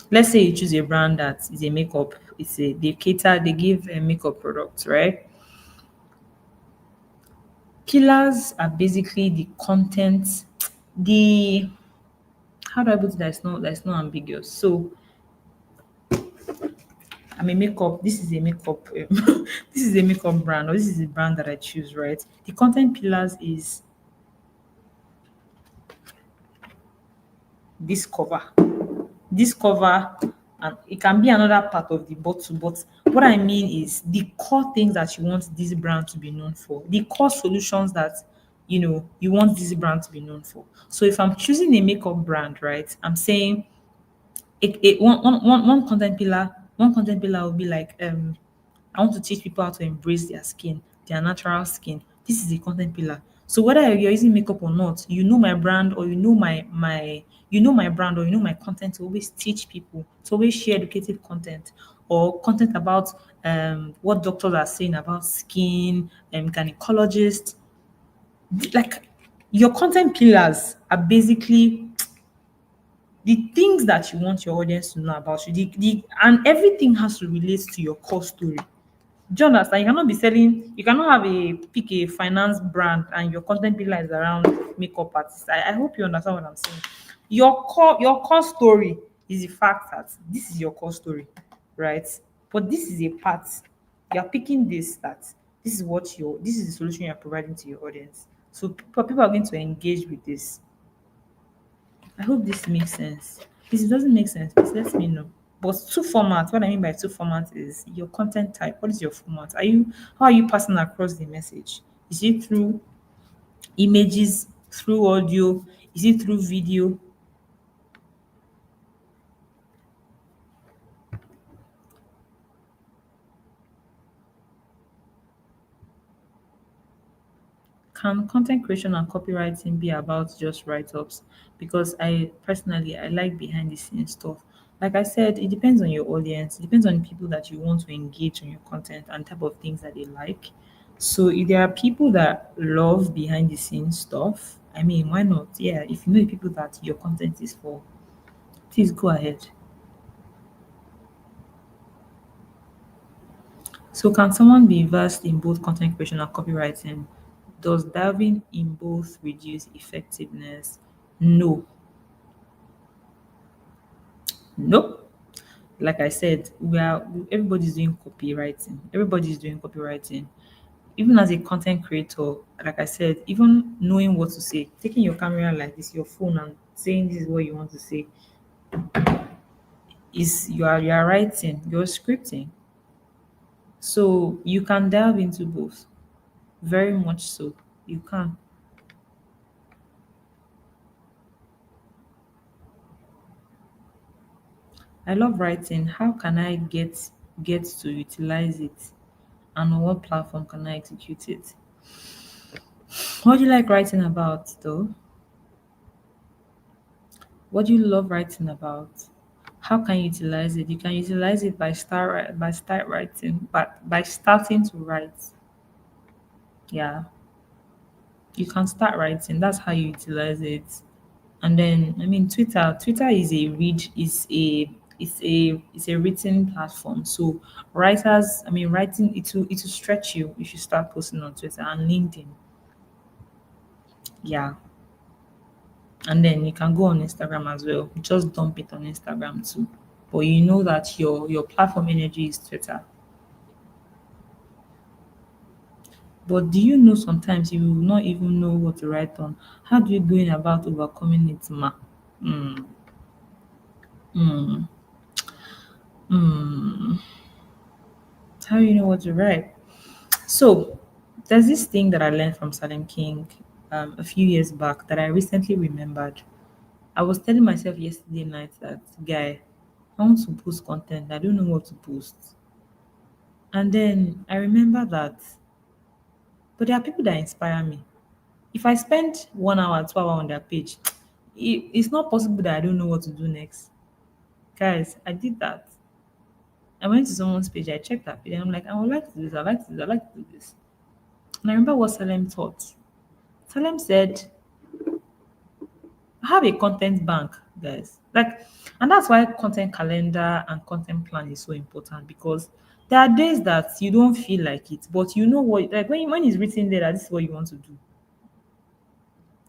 Let's say you choose a brand that is a makeup. It's a they give a makeup products, right? Pillars are basically the content, the how do I put it that's not ambiguous. So I'm a makeup. This is a makeup. This is a makeup brand, or this is a brand that I choose, right? The content pillars is this cover, this cover, and it can be another part of the bottle. But what I mean is the core things that you want this brand to be known for, the core solutions that you want this brand to be known for. So if I'm choosing a makeup brand, right, I'm saying one content pillar will be like I want to teach people how to embrace their skin, their natural skin. This is a content pillar. So whether you're using makeup or not, you know my brand or you know my brand or you know my content to always teach people, to always share educative content or content about what doctors are saying about skin, gynecologists. Like your content pillars are basically the things that you want your audience to know about you. And everything has to relate to your core story. Do you understand? You cannot have pick a finance brand and your content pillar is around makeup artists. I hope you understand what I'm saying. Your core story is the fact that this is your core story, right? But this is a part. You're picking this is the solution you're providing to your audience. So people are going to engage with this. I hope this makes sense. If it doesn't make sense, please let me know. But two formats, what I mean by two formats is your content type. What is your format? How are you passing across the message? Is it through images, through audio? Is it through video? Can content creation and copywriting be about just write-ups? Because I like behind the scenes stuff. Like I said, it depends on your audience. It depends on the people that you want to engage on your content and type of things that they like. So if there are people that love behind the scenes stuff, I mean, why not? Yeah, if you know the people that your content is for, please go ahead. So can someone be versed in both content creation and copywriting? Does diving in both reduce effectiveness? No. Nope. Like I said, everybody's doing copywriting. Everybody's doing copywriting. Even as a content creator, like I said, even knowing what to say, taking your camera like this, your phone, and saying this is what you want to say, is you are writing, you're scripting. So you can delve into both. Very much so. You can. I love writing. How can I get to utilize it? And on what platform can I execute it? What do you like writing about though? What do you love writing about? How can you utilize it? You can utilize it by start writing, but by starting to write. Yeah, you can start writing. That's how you utilize it. And then I mean Twitter is a read is a written platform. So writers, I mean writing it will stretch you if you start posting on Twitter and LinkedIn. Yeah. And then you can go on Instagram as well. Just dump it on Instagram too. But you know that your platform energy is Twitter. But do you know sometimes you will not even know what to write on? How do you going about overcoming it, ma? Mm, mm, mm. How do you know what to write? So there's this thing that I learned from Salim King. a few years back that I recently remembered. I was telling myself yesterday night that, guy, I want to post content. I don't know what to post. And then I remember that, but there are people that inspire me. If I spend 1 hour, 2 hours on their page, it's not possible that I don't know what to do next. Guys, I did that. I went to someone's page, I checked that page, and I'm like, I would like to do this, I like to do this, I like to do this. And I remember what Salem taught. Salem said, have a content bank, guys. Like, and that's why content calendar and content plan is so important, because there are days that you don't feel like it, but you know what, like when it's written there that this is what you want to do.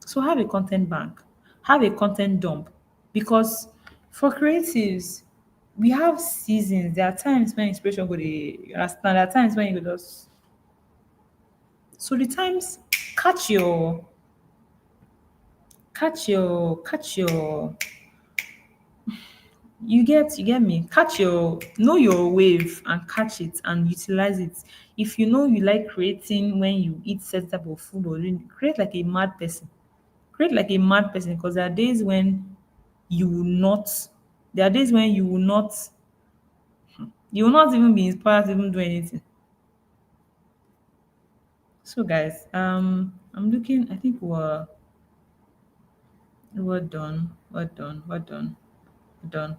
So have a content bank, have a content dump, because for creatives, we have seasons. There are times when inspiration go dey, you understand? There are times when you go just, so the times, catch your catch your you get me, catch your, know your wave and catch it and utilize it. If you know you like creating when you eat certain type of food, or create like a mad person, create like a mad person, because there are days when you will not, there are days when you will not even be inspired to even do anything. So guys, I'm looking, I think we're done, we're done.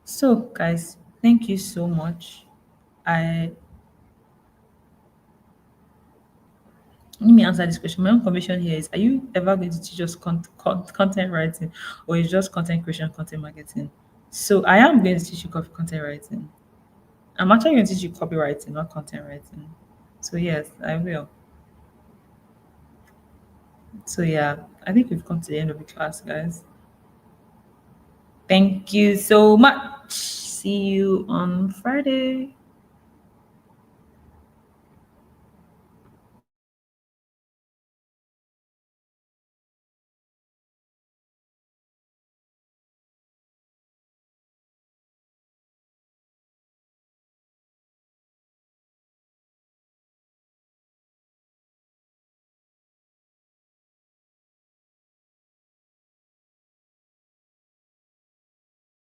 So guys, thank you so much. I Let me answer this question. My own conviction here is: are you ever going to teach us content writing, or is just content creation, content marketing? So I am going to teach you content writing. I'm actually going to teach you copywriting, not content writing. So yes, I will. So yeah, I think we've come to the end of the class, guys. Thank you so much. See you on Friday.